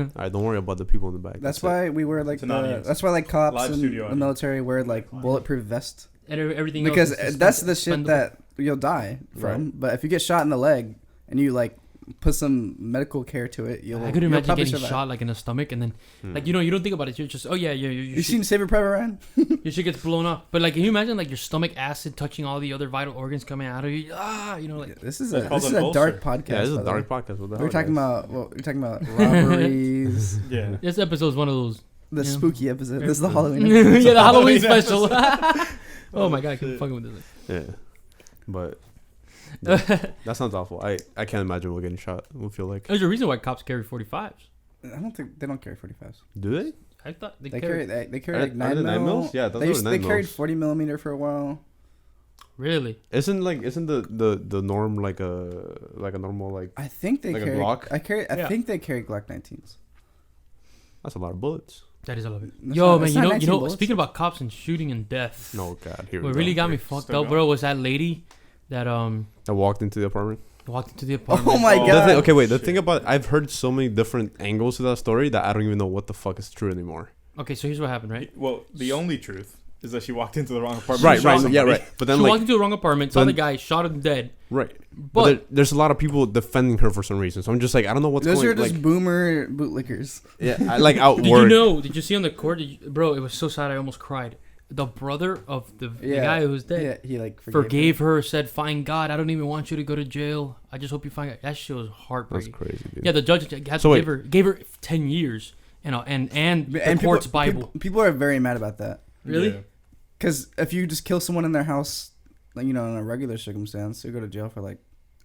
all right. Don't worry about the people in the back. That's it. why we wear like It's an the. audience. That's why like cops Live and studio the audience. military wear like bulletproof vests And everything because else is that's the shit expendable. that you'll die from. But if you get shot in the leg and you like put some medical care to it, I could you'll imagine probably getting survive. shot like in the stomach, and then like you don't think about it. You're just You seen Saving Private Ryan? your shit gets blown up. But like, can you imagine like your stomach acid touching all the other vital organs coming out of you? Like This is It's a called this is an a dark ulcer. podcast. Yeah, this is by a the way. dark podcast. What the We're hell, talking guys? about we're talking about robberies. Yeah. this episode's one of those. The Yeah. spooky episode. This is the Halloween. Yeah, episode. the Halloween Halloween special. episode. Oh my god, I shit. keep fucking with this. Yeah, but yeah, that sounds awful. I can't imagine we're getting shot. We feel like. There's a reason why cops carry 45s. I don't think they don't carry 45s. Do they? I thought They carry. carry they carry Are- like are 9 they 9 mil. mils? Yeah, I thought they they were 9 carried mils. 40 millimeter for a while. Really? Isn't the norm like a normal like I think they Like a carry. Glock? I Yeah. think they carry Glock 19s. that's a lot of bullets. That is a lot of it. That's Yo, not- man, that's you not know, 19 bullets. speaking about cops and shooting and death. No, God, here we What go. really got me Still fucked going. up, bro, was that lady that I walked into the apartment. walked into the apartment. Oh my Oh, god. Okay, wait. The shit. thing about I've heard so many different angles to that story that I don't even know what the fuck is true anymore. Okay, so here's what happened, right? Well, the only truth is that she walked into the wrong apartment. Right, and shot right, yeah, somebody. right. But then She walked like, into the wrong apartment, saw then- the guy, shot him dead. right. But But there's a lot of people defending her for some reason. So I'm just like, I don't know what's Those going. are just Like, boomer bootlickers. yeah, I, like outward. did you know? Did you see on the court, bro? It was so sad. I almost cried. The brother of the guy who was dead Yeah, he like forgave her. Said, "Fine, God, I don't even want you to go to jail. I just hope you find out." That shit was That's heartbreaking. crazy, dude. Yeah, the judge had So to wait. gave her 10 years, and the And court's Bible. People are very mad about that Really? Yeah. because if you just kill someone in their house, like in a regular circumstance, you go to jail for like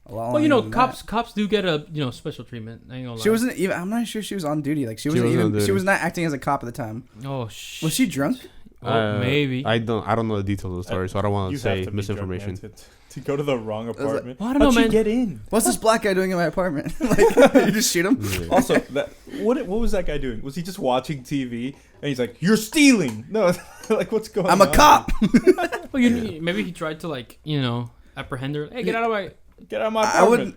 a lot. Well, longer than cops do get a special treatment. I ain't gonna that. lie. She wasn't even. I'm not sure she was on duty. Like she wasn't wasn't on even. She duty. was not acting as a cop at the time. Oh shit. Was she drunk? Maybe. I don't know the details of the story, so I don't want You to have say to be misinformation. drunk, man, to go to the wrong like- apartment. Well, I don't know, How'd she man. get in? What's this black guy doing in my apartment? Like you just shoot him. Yeah. Also, what was that guy doing? Was he just watching TV and he's like, "You're stealing"? No, like what's going on? I'm a cop. Well, maybe he tried to apprehend her. Hey, get out of my. Get out of my I apartment.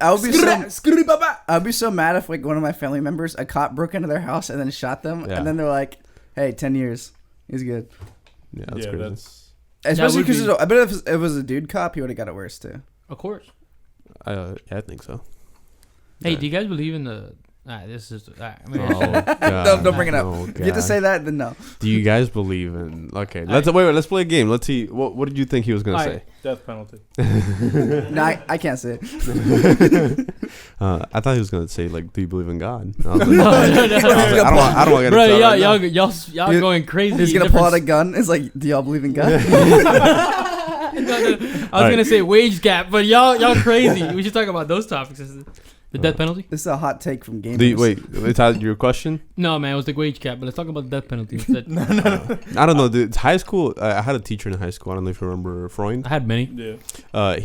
would be so mad if like one of my family members, a cop broke into their house and then shot them, Yeah. and then they're like, "Hey, 10 years, he's good." Yeah, that's yeah, crazy. that's Especially would be- because I bet if it was a dude cop, he would have got it worse too. Of course. Yeah, I think so. Hey, Yeah. do you guys believe in the? This is. I mean, Oh, God. Don't bring it up. Oh, If you have to God. say that, then no. Do you guys believe in? Okay, let's wait. Let's play a game. Let's see. What did you think he was gonna Alright. death penalty. No, I can't say it. say? I thought he was gonna say like, "Do you believe in God?" I was like, No, no, no. I was like, I don't want to get Bro, into that y'all, right y'all He- going crazy. He's gonna pull out a gun. It's like, do y'all believe in God? I was gonna say wage gap, but y'all crazy. We should talk about those topics. The death penalty? This is a hot take from gamers. now. Wait, is that your question? No, man, it was the wage cap. But let's talk about the death penalty instead. I don't know, dude. High school. I had a teacher in high school. I don't know if you remember Freund. I had many. Yeah.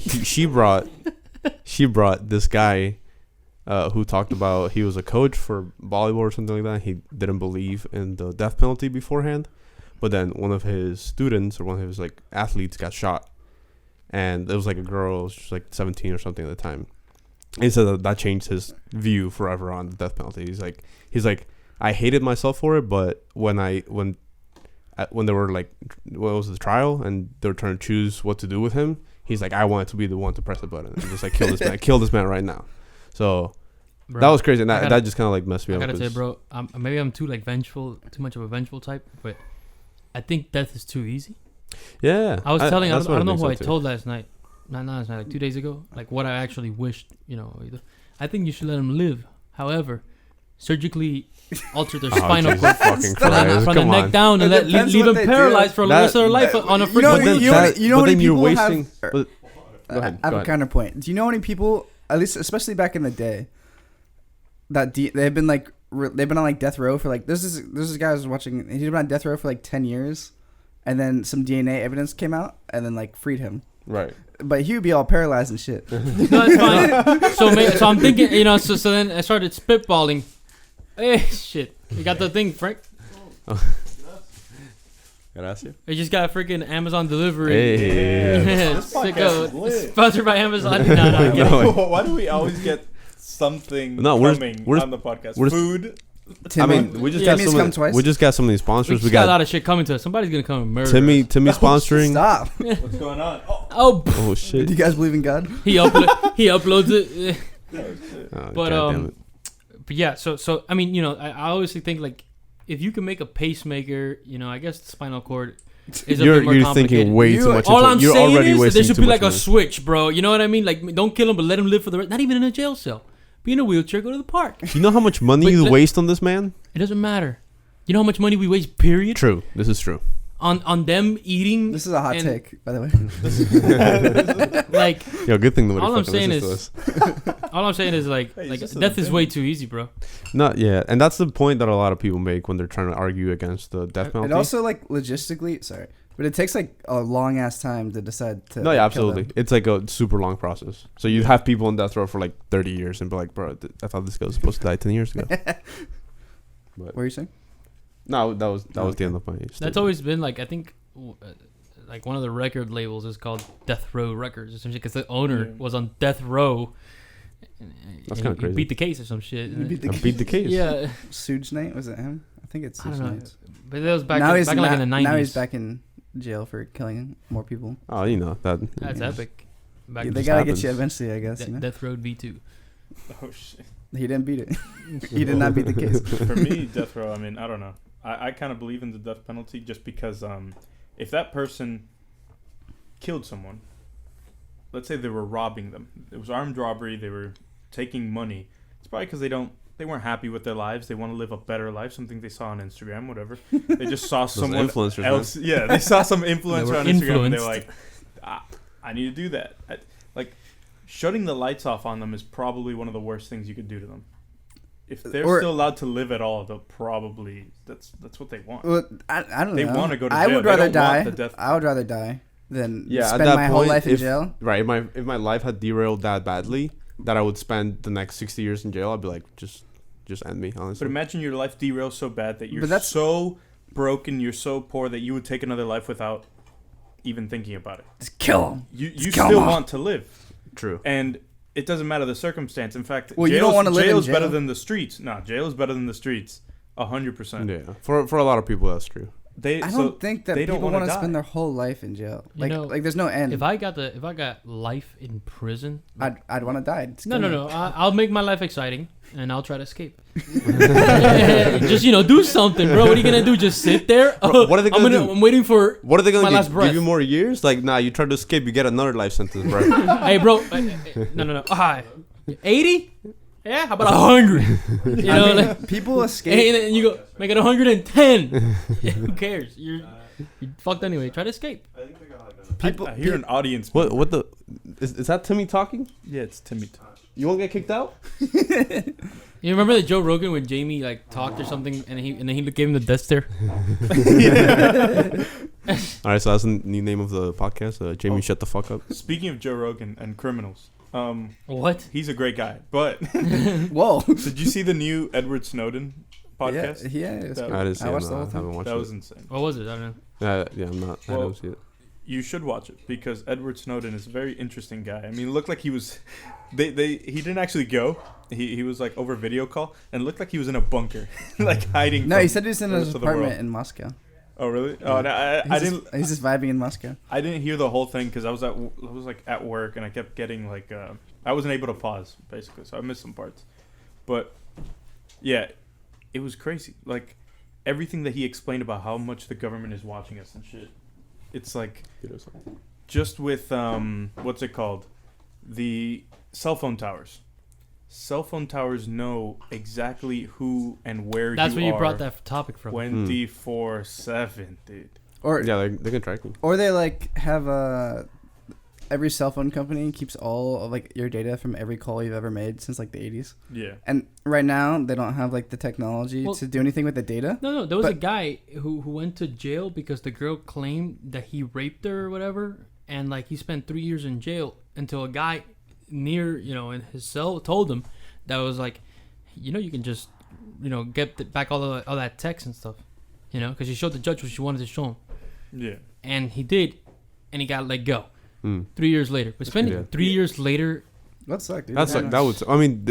She brought this guy who talked about he was a coach for volleyball or something like that. He didn't believe in the death penalty beforehand, but then one of his students or one of his like athletes got shot, and it was like a girl, she was like 17 or something at the time. He said that changed his view forever on the death penalty. He's like, I hated myself for it, but when they were like, what was the trial and they were trying to choose what to do with him, he's like, I wanted to be the one to press the button and just like kill this man right now. So Bro, that was crazy, and that just kind of like messed me up. I gotta say, bro, maybe I'm too like vengeful, too much of a vengeful type, but I think death is too easy. Yeah, I was telling, I don't know who I too. told last night. Not last night, like 2 days ago. Like what I actually wished, I think you should let him live. However, surgically alter their spinal cord from the neck down and leave them paralyzed for the rest of their life on a freaking. You know how many people wasting. have? I have a counterpoint. Do you know how many people, at least especially back in the day, that they've been like they've been on like death row for like this guy I was watching. He'd been on death row for like 10 years, and then some DNA evidence came out, and then like freed him. Right. But he would be all paralyzed and shit. No, it's fine. So I'm thinking, so then I started spitballing. Hey, shit. You got the thing, Frank? Gracias. I just got freaking Amazon delivery. Hey. Sponsored by Amazon. No. Why do we always get something coming on the podcast? Food. Timmy, we just got some of these sponsors. We got a lot of shit coming to us. Somebody's gonna come and murder Timmy us. sponsoring. Stop. What's going on? Oh shit. Do you guys believe in God? He uploads it. Oh, But yeah. So I mean, I obviously think like if you can make a pacemaker, I guess the spinal cord is a bit more you're complicated. thinking way too much. All I'm you're saying already is that there wasting should too be much like a money. switch, bro. You know what I mean? Like don't kill him, but let him live for the rest. Not even in a jail cell. Be in a wheelchair, go to the park. You know how much money you waste on this man? It doesn't matter. You know how much money we waste, period? True. This is true. On them eating. This is a hot take, by the way. Like, Yo, good thing nobody all I'm fucking saying listens to is, us. all I'm saying is like death is way too easy, bro. Not yeah, and that's the point that a lot of people make when they're trying to argue against the death penalty. And also, like, logistically, but it takes like a long ass time to decide to. No, yeah, kill absolutely. them. It's like a super long process. So you'd have people on death row for like 30 years and be like, bro, I thought this guy was supposed to die 10 years ago. What were you saying? No, that was the end of my statement. That's always been like, I think, like one of the record labels is called Death Row Records or some shit because the owner was on death row. That's kind of crazy. Beat the case or some shit. Beat the case. Yeah. Suge Knight, was it him? I think it's I Suge don't know. Knight. But that was back, Now in, he's back in, like in the 90s. Now he's back in jail for killing more people. Oh, you know that. That's Yeah. epic. Back They just gotta happens. get you eventually, I guess. Death Road V2. Oh shit. He didn't beat it. He did not beat the case. For me, death row. I mean, I don't know. I kind of believe in the death penalty just because if that person killed someone, let's say they were robbing them, it was armed robbery, they were taking money. It's probably because they weren't happy with their lives. They want to live a better life. Something they saw on Instagram, whatever. They just saw someone influencers, else. Yeah, they saw some influencer on Instagram, and they're influenced. like, I need to do that. Like, shutting the lights off on them is probably one of the worst things you could do to them. If they're still allowed to live at all, they'll probably that's what they want. Well, I don't know. They want to go to jail. I would They rather don't want die. the death I would rather die than Yeah, at spend that my whole point, life in if- jail. Right. If my life had derailed that badly that I would spend the next 60 years in jail, I'd be like, just end me, honestly. But imagine your life derails so bad that you're But that's- so broken, you're so poor that you would take another life without even thinking about it. Just kill him. You kill still him. want to live, True. and it doesn't matter the circumstance. In fact, Well, you don't wanna live in jail's better jail. than the streets. No, jail is better than the streets. 100%. Yeah. For a lot of people, that's true. I I don't think that they don't people wanna want to die. spend their whole life in jail. You Like, know, like there's no end. If I got life in prison, I'd want to die. Just no. kill me. I'll make my life exciting and I'll try to escape. Just do something, bro. What are you gonna do? Just sit there? Bro, what are they gonna do? I'm waiting for. What are they My gonna last give breath. you more years? Like, nah, you try to escape, you get another life sentence, bro. Hey, bro. No. 80? Yeah. How about 100? You know, like, People escape. and you go make it 110. Who cares? You're fucked anyway. Try to escape. People. I hear an audience. What the is that Timmy talking? Yeah, it's Timmy. You won't get kicked out? You remember the Joe Rogan when Jamie talked or something, and then he gave him the death stare. All right, so that's the new name of the podcast. Jamie, shut the fuck up. Speaking of Joe Rogan and criminals, What? He's a great guy. But Whoa. did you see the new Edward Snowden podcast? Yeah, it's That- good. I didn't see I it. watched the No, whole I thing. haven't watched That it. was insane. What was it? I don't know. Yeah, I'm not. I Well, don't see it. You should watch it because Edward Snowden is a very interesting guy. I mean, it looked like he was. He didn't actually go. He was like over video call and it looked like he was in a bunker, like hiding. No, from he said he was in the his rest of the world. apartment in Moscow. Oh really? Oh, no, I didn't. He's just vibing in Moscow. I didn't hear the whole thing because I was like at work and I kept getting like I wasn't able to pause basically, so I missed some parts. But yeah, it was crazy. Like everything that he explained about how much the government is watching us and shit. It's like just with what's it called? The cell phone towers. Cell phone towers know exactly who and where That's you where you are brought that topic from. 24/7, dude. Or Yeah, they can track me. or they like have every cell phone company keeps all of like your data from every call you've ever made since like the 80s. Yeah. And right now they don't have like the technology Well- to do anything with the data. No, there was a But- guy who went to jail because the girl claimed that he raped her or whatever, and like he spent 3 years in jail until a guy near, in his cell told him that was like, you can just, get back all that text and stuff, because she showed the judge what she wanted to show him, Yeah. and he did, and he got let go Mm. 3 years later. But spending Yeah. 3 years later, That sucked, dude. That's Yeah. like that would. I mean,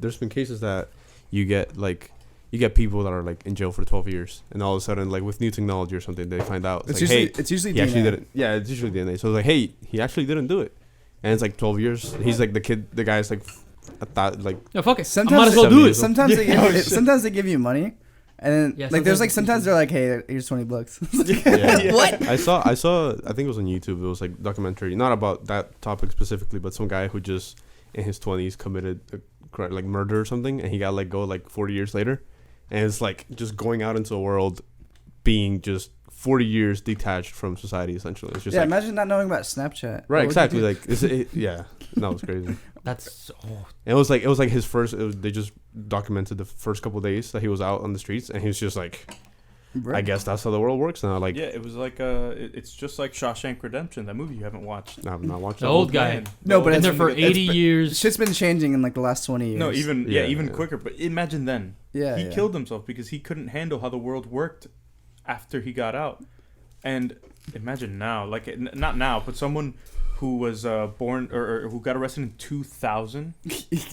there's been cases that you get people that are like in jail for 12 years, and all of a sudden, like with new technology or something, they find out It's like, usually hey, it's usually he actually DNA. didn't. Yeah, it's usually DNA. So it's like, hey, he actually didn't do it, and it's like 12 years. He's like the guy's like, like no, fuck it. Sometimes I might as well seven do years it. old. Sometimes they give, Oh, shit. sometimes they give you money, and then Yeah, like there's like sometimes sometimes they're like, hey, here's $20. yeah. What? I saw. I think it was on YouTube. It was like documentary, not about that topic specifically, but some guy who just in his 20s committed like murder or something, and he got let go like 40 years later, and it's like just going out into the world, being just 40 years detached from society. Essentially, it's just Yeah, like, imagine not knowing about Snapchat. What right, would you exactly. do? Like, yeah, that was crazy. That's And it was like his first. They just documented the first couple days that he was out on the streets, and he was just like, Bro. I guess that's how the world works now. Like, Yeah, it was like it's just like Shawshank Redemption, that movie you haven't watched. I've not watched The that. old guy. Man, No, but been it's there for it's 80 been- years. Shit's been changing in like the last 20 years. No, even Yeah, even yeah. quicker. But imagine then. yeah, He yeah. killed himself because he couldn't handle how the world worked after he got out. And imagine now, like not now, but someone who was born or who got arrested in 2000.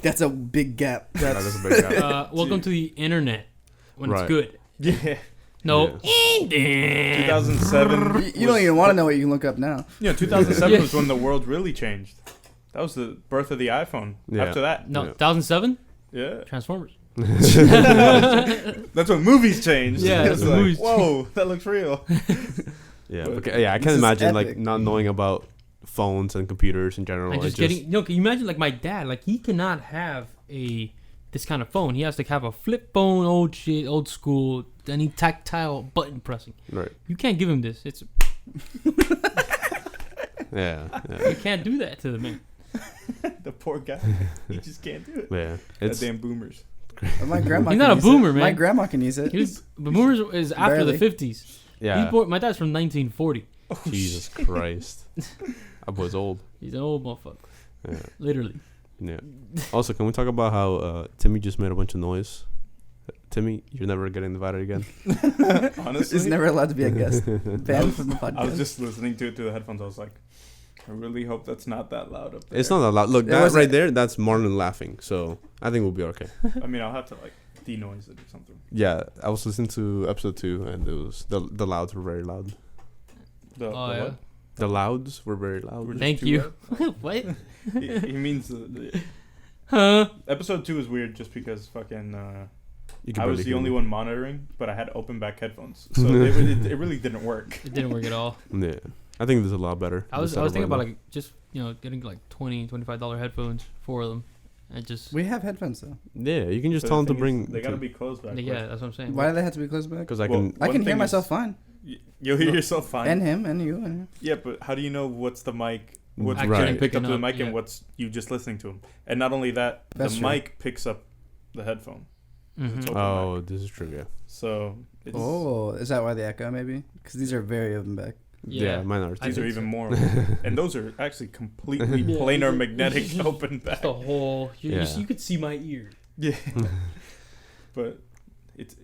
That's a big gap. That is a big guy. Welcome to the internet when Right. it's good. Yeah, No, 2007. You don't even want to know what you can look up now. 2007 Yeah. was when the world really changed. That was the birth of the iPhone. Yeah. After that, no, Yeah. 2007 yeah, Transformers. that's when movies changed. Yeah, it's the like, movies whoa, that looks real. Yeah, But okay, yeah, I this can is imagine like epic. not knowing about phones and computers in general. And It's just getting can you imagine like my dad, like he cannot have this kind of phone. He has to have a flip phone, old school, any tactile button pressing. right. You can't give him this. It's Yeah, you can't do that to the man. The poor guy, he just can't do it. yeah. That It's damn boomers. But my grandma. He's can not a use boomer, it. man. My grandma can use it. But Boomers is after Barely. the 50s. yeah. My dad's from 1940. Jesus Christ, I was old. He's an old motherfucker, Yeah, literally. yeah. Also, can we talk about how Timmy just made a bunch of noise? Timmy, you're never getting invited again. Honestly, He's never allowed to be a guest. Banned from the podcast. I was just listening to it through the headphones. I was like, I really hope that's not that loud up there. It's not that loud. Look, It that wasn't- right there, that's Marlon laughing. So I think we'll be okay. I mean, I'll have to like denoise it or something. Yeah, I was listening to episode 2, and it was the louds were very loud. The Oh the yeah. what? The louds were very loud. We're just Thank too you. loud? What? He means the Huh? episode 2 is weird just because fucking You can I was barely the hear only me. one monitoring, but I had open back headphones, so it really didn't work. It didn't work at all. Yeah, I think this is a lot better. I was Instead of thinking about right like just getting like $20-$25 headphones for them, and just We have headphones though. now. Yeah, you can just So tell the them to thing is, bring. They gotta be closed back. yeah, that's what I'm saying. Why do they have to be closed back? because I Well, can. I One can hear thing myself is- fine, You'll hear yourself fine. and him, and you, and Yeah, but how do you know what's the mic? What's Actually getting picked up picking to the up, mic yeah. and what's you just listening to him? And not only that, That's the true. mic picks up the headphone. Mhm. It's open Oh, this is true. Yeah. So it's, oh, is that why the echo maybe? Because these are very open back. Yeah, mine are. These Too. are even more, and those are actually completely Yeah. planar magnetic open back. Just the whole. Yeah. You could see my ear. Yeah, but it's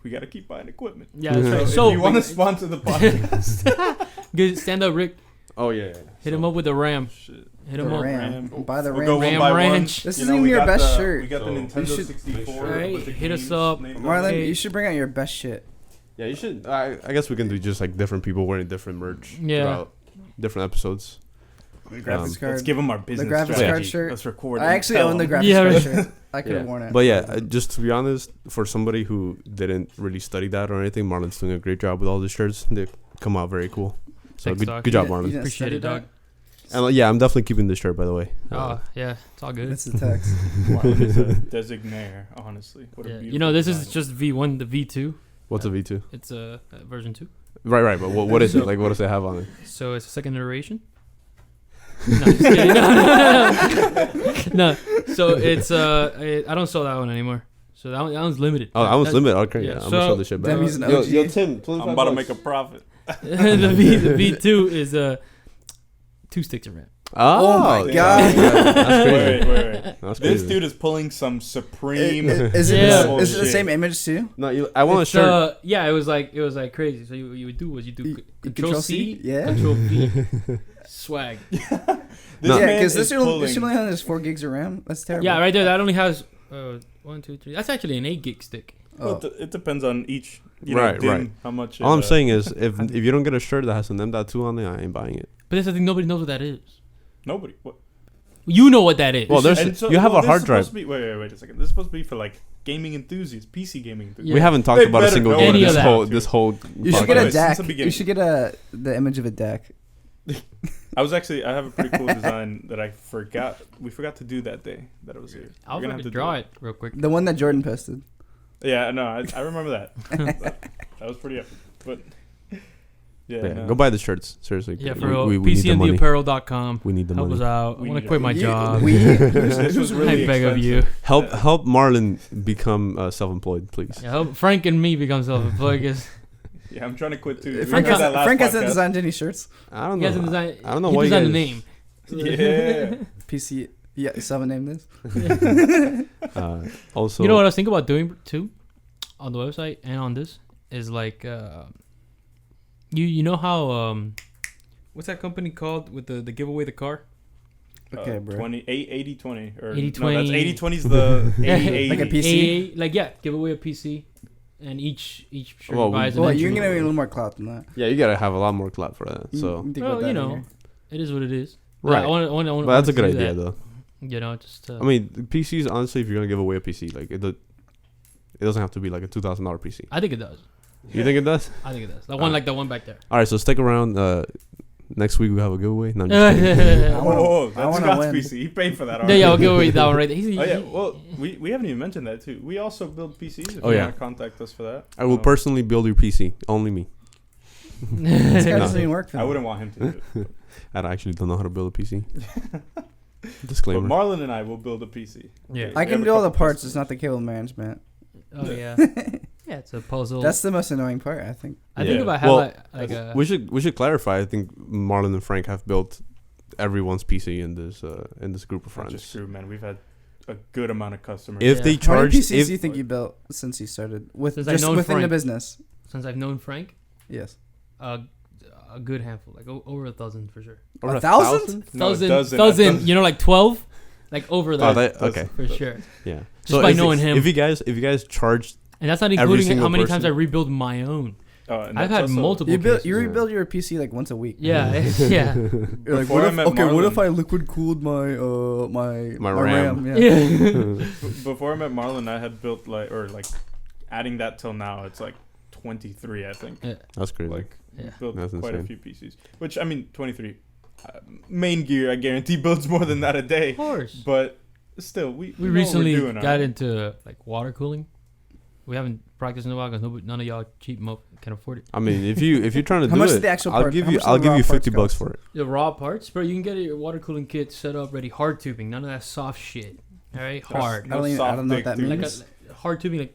we gotta keep buying equipment. Yeah, that's right. If So you want to sponsor the podcast, good stand up, Rick. Oh yeah. Hit him up with a RAM. shit. Hit him The up. RAM. Buy the We'll RAM. go one Ram by one. Ranch. This You isn't know, even we your got best the- shirt. We got the So, Nintendo you should- 64. Right, with the hit us games up. named on Marlon, it. Hey. you should bring out your best shit. Yeah, you should. I guess we can do just like different people wearing different merch Yeah. throughout different episodes. The graphics card. Let's give them our business graphics strategy. card shirt. Let's record. I it. actually Tell own the them. graphics Yeah, card right. shirt. I could have Yeah. worn it. But yeah, just to be honest, for somebody who didn't really study that or anything, Marlon's doing a great job with all the shirts. They come out very cool. So Thanks, good, dog. good job, You Marlon. didn't Appreciate study it, dog. And yeah, I'm definitely keeping this shirt, by the way. Oh yeah, it's all good. That's the text. Marlon is a designaire, honestly. What a Yeah. beautiful You know, this is design. just V1, the V2. What's a V2? It's version 2. Right. But what is it? Like, what does it have on it? So it's a second iteration. No, just kidding. No. So it's I don't sell that one anymore. So that one's limited. Oh, I was That- limited. Okay, yeah, yeah. I'm so- gonna show this shit back. Damn, he's an Yo, OG. Tim, I'm about to make a profit. the V2 is 2 sticks of RAM. Oh, my God. That's crazy. Wait. That's This crazy. dude is pulling some supreme. Is it Yeah. is it the Shit. same image too? No, I want a It's, shirt. yeah, it was like crazy. So you would do was you do You- Control C, yeah. Control V, swag. This No. Yeah, man because is this only pulling. has 4 gigs of RAM. That's terrible. Yeah, right there. That only has 1, 2, 3. That's actually an 8 gig stick. Well, Oh. it depends on each. Right, DIN, right. How much? All I'm saying is, if you don't get a shirt that has an M.2 on it, I ain't buying it. But that's the thing. Nobody knows what that is. Nobody. What? You know what that is. Well, there's And so- you have well, a this hard is drive. supposed to be- wait a second. This is supposed to be for like gaming enthusiasts, PC gaming enthusiasts. Yeah. We haven't talked They about a better single know game any of this that. whole this whole. You should get a Since the DAC. beginning. You should get the image of a DAC. I have a pretty cool design that I forgot. We forgot to do that day that I was here. I'll We're gonna have to draw do it real quick. The one that Jordan posted. Yeah, no, I remember that. that was pretty epic. But yeah, Yeah, no. go buy the shirts. Seriously. Yeah, for real. we need the money. PCandtheapparel.com. We need the Help money. us out. I We want to need quit it. my You- job. This was really I beg of you. expensive. Help Marlon become self-employed, please. Yeah, help Frank and me become self-employed. 'Cause Yeah, I'm trying to quit too. We Frank, did has, that last Frank hasn't podcast. designed any shirts. I don't he know. hasn't designed. I don't know he why you designed guys. the name. Yeah. PC. Yeah, someone named this. Also, You know what I was thinking about doing too, on the website and on this is like, you know how what's that company called with the give away the car? Okay, bro. 80 20 or 80-20. no, that's 80 20 is the 80 Like a 80. PC? Like yeah, give away a PC, and each shirt Well, buys an Well, entry. you're gonna need a little more clout than that. yeah, you gotta have a lot more clout for that. So think Well, about that you know, here. it is what it is. But right, I want but that's a good to do idea that, though. You know, just I mean, PCs. Honestly, if you're gonna give away a PC, like it doesn't have to be like a $2,000 PC. I think it does. You think it does? I think it does. The one like the one back there. All right, so stick around. Next week we have a giveaway. No, I'm just kidding. yeah, Oh, I that's wanna Scott's win. PC. He paid for that already. yeah, I'll give away that one right there. Oh yeah, well, we haven't even mentioned that too. We also build PCs. If Oh, you yeah. want to contact us for that, I will personally build your PC. Only me. This guy No. doesn't even work for I them. wouldn't want him to do it. I actually don't know how to build a PC. But Disclaimer. Marlon and I will build a PC. Yeah. I We can have a do all the couple parts. pieces. It's not the cable management. Oh yeah, yeah. It's a puzzle. That's the most annoying part, I think. I think Yeah. about how Well, like we should clarify. I think Marlon and Frank have built everyone's PC in this group of Not just friends. true, man. We've had a good amount of customers. If Yeah. they How many charge, PCs if do you think you built since you started with Since I've just known within the Frank. business? since I've known Frank, Yes. a good handful, like over 1,000 for sure. or 1,000? No, a Thousand, dozen. you know, like 12, like over that, Oh, that, okay, for sure. yeah. Just by if knowing him. if you guys charged, And that's not Every including how single many times I person. rebuild my own. And I've that's had also- multiple. You cases. rebuild your PC like once a week. Yeah, yeah, You're like, Before what I if, met okay, what if Marlon- I liquid cooled my RAM. Yeah. yeah. Before I met Marlon, I had built adding that till now, it's like 23, I think. that's crazy. Like Yeah. built That's quite a insane. few PCs. Which I mean, 23 main gear, I guarantee builds more than that a day. Of course. But still, we We know recently what we're doing, got alright? into like water cooling. We haven't practiced in a while because none of y'all cheap can afford it. I mean, if you're trying to How do much it, is the actual I'll part- give how you much do I'll the give raw you parts $50 cost? for it. The raw parts, bro. You can get your water cooling kit set up ready. Hard tubing, none of that soft shit. All right, hard. No I don't soft know what dick, that dude. Like means. a hard tubing, like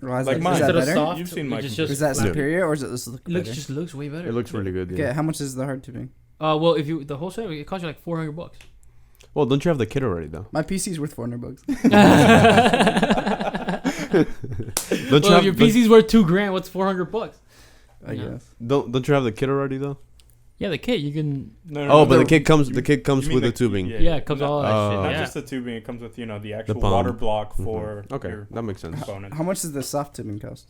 Well, is Like that, mine. is that Instead of better? soft, You've seen it my just computer. Is that Yeah. superior or does it look It looks better? just looks way better. It looks really good. Okay, Yeah. how much is the hard tubing? Well, if you the whole set, it costs you like $400. Well, don't you have the kit already though? My PC's worth $400. Don't you Well, have if your don't- PC's worth $2,000. What's $400? I Yeah. guess. Don't you have the kit already though? Yeah, the kit you can. No, Oh, but no. the kit comes You- the kit comes you mean with the the- tubing. Yeah, it comes Not- all that Oh. shit. Not Yeah. just the tubing. It comes with the actual pump. water block Mhm. for Okay, your that makes sense. components. How much does the soft tubing cost?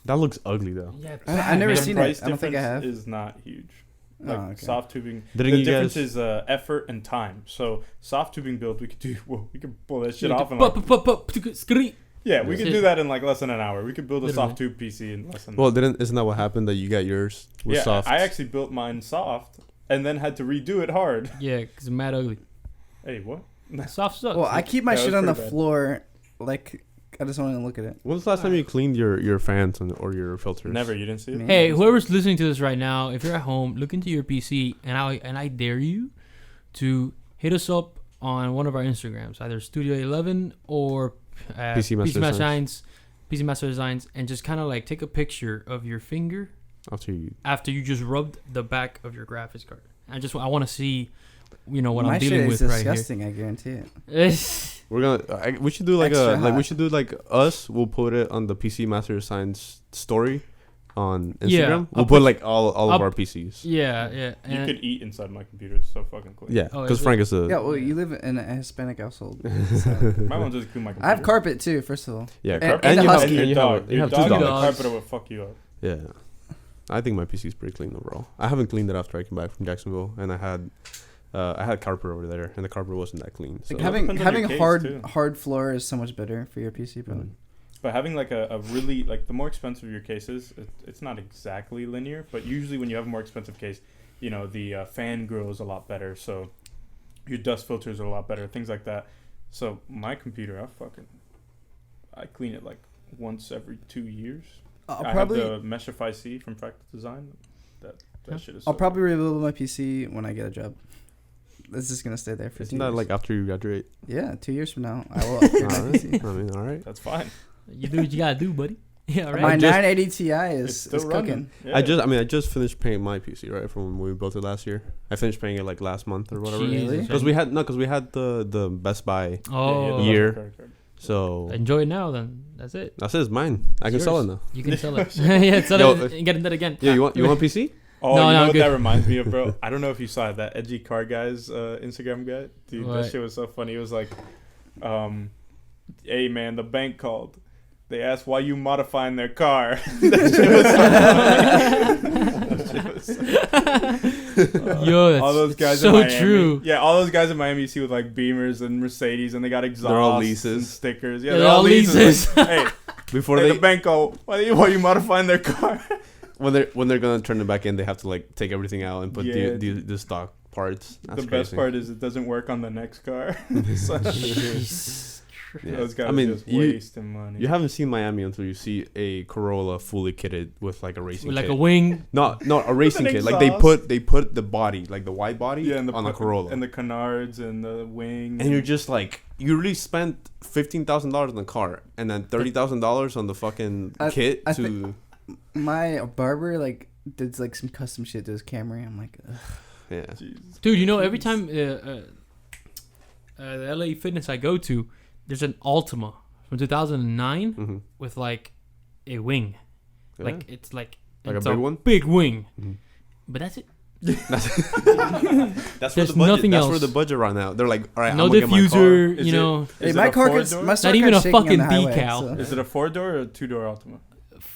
That looks ugly though. Yeah, I've never The seen price it. I don't think I difference have. Is not huge. Oh, Like okay. soft tubing. Didn't The you difference guys? is effort and time. So soft tubing build, we could do. Well, we could pull that shit Yeah, off in like. Yeah, Yeah, we could Shit. do that in like less than an hour. We could build a Literally. soft tube PC in less than. Well, isn't that what happened that you got yours with yeah, soft? I actually built mine soft and then had to redo it hard. Yeah, because it's mad ugly. Hey, what? Soft sucks. Well, I keep my That shit was on the pretty bad. floor. Like, I just want to look at it. When's the last time you cleaned your fans or your filters? Never. You didn't see it. Me? Hey, whoever's listening to this right now, if you're at home, look into your PC, and I dare you to hit us up on one of our Instagrams, either Studio 11 or PC Master Designs. Designs, PC Master Designs, and just kind of like take a picture of your finger After you you just rubbed the back of your graphics card. I want to see, what my I'm dealing shit with is right here. disgusting. I guarantee it. we're gonna we should do like Extra a like we hot. should do like us. We'll put it on the PC Master Designs story on Instagram. Yeah, we'll I'll put put- like all of I'll- our PCs. Yeah. You And could eat inside my computer. It's so fucking clean. Yeah, Oh, because is it? Frank is a Yeah, well, you live in a Hispanic household. So. My one just clean my computer. I have carpet too. First of all, yeah, and- carpet. and and a you have husky. And and your you dog. have you Your have dog two on the dogs. carpet will fuck you up. Yeah, I think my PC is pretty clean overall. I haven't cleaned it after I came back from Jacksonville, and I had carpet over there, and the carpet wasn't that clean. So like Well, it depends on having your case, hard too. hard floor is so much better for your PC. Probably. Mm. But having like a really like the more expensive your case is, it's not exactly linear. But usually when you have a more expensive case, the fan grill is a lot better. So your dust filters are a lot better. Things like that. So my computer, I clean it like once every 2 years. I'll I probably have the Meshify C from Fractal Design. That shit is. I'll so probably rebuild my PC when I get a job. It's just gonna stay there for 2 Isn't that years. like after you graduate? Yeah, 2 years from now I will upgrade my Alright. PC. I mean, all right. good. That's fine. you do what you gotta do, buddy. Yeah, right. My just- 980 Ti It's is still cooking. running. Yeah. I just finished painting my PC right from when we built it last year. I finished painting it like last month or whatever. Really? Because we had the Best Buy, Oh, Year. so enjoy it now. Then that's it. that's it. It's mine. I can It's sell it yours. now. You can sell it. Yeah, sell Yo, it and get it again. Yeah, you want a PC? Oh, No, you no, know I'm what good. that reminds me of, bro? I don't know if you saw that Edgy Car Guy's Instagram guy. Dude, What? that shit was so funny. It was like, hey, man, the bank called. They asked why you modifying their car. That shit was so funny. Yo, that's all those guys so in Miami. true. Yeah, all those guys in Miami you see with like Beamers and Mercedes, and they got exhaust all and leases. stickers. Yeah, Yeah, they're all leases. Like, hey, Before hey, they the bank called. Why are you modifying their car? when they're gonna turn it back in, they have to like take everything out and put Yeah. the stock parts. That's The best crazy. part is it doesn't work on the next car. So, Jesus Yeah. those guys I mean, just you wasting money. you haven't seen Miami until you see a Corolla fully kitted with like a racing With like kit. a wing. Not a racing an kit. Like exhaust. they put the body, like the wide body, Yeah, and on a Corolla. and the canards and the wing. And you're just like, you really spent $15,000 on the car and then $30,000 on the fucking kit I to. My barber like did like some custom shit to his Camry. I'm like, ugh. Yeah. Jesus. Dude, every time the LA Fitness I go to, there's an Altima from 2009 Mm-hmm. with like a wing. Like Yeah. it's like Like a it's big one? Big wing. Mhm. But that's it. That's There's nothing That's else. where the budget right now. They're like, all right, No I'm gonna get my car. diffuser, Is you it- know, Hey, Is my it a car four gets door? my Not even a shaking on fucking the highway, decal. so- Is it a 4-door or a 2-door Altima?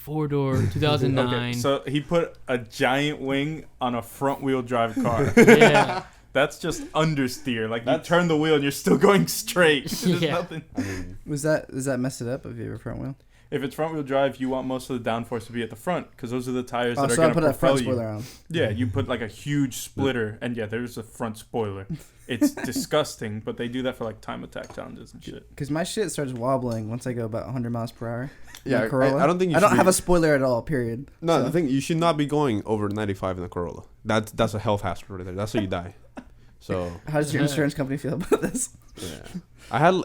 4-door 2009. Okay, so he put a giant wing on a front-wheel drive car. Yeah. That's just understeer. Like you That's- turn the wheel and you're still going straight. There's Yeah. nothing. I mean, does that mess it up if you have a front wheel? If it's front-wheel drive, you want most of the downforce to be at the front because those are the tires Oh, that are so I going to put a front propel you. spoiler on. Yeah, you put like a huge splitter, and yeah, there's a front spoiler. It's disgusting, but they do that for like time attack challenges and shit. Because my shit starts wobbling once I go about 100 miles per hour. yeah, in a Corolla. I don't think you I don't should have be- a spoiler at all. Period. No, So- I think you should not be going over 95 in a Corolla. That's a health hazard right there. That's how you die. So How does your insurance company feel about this? yeah, I had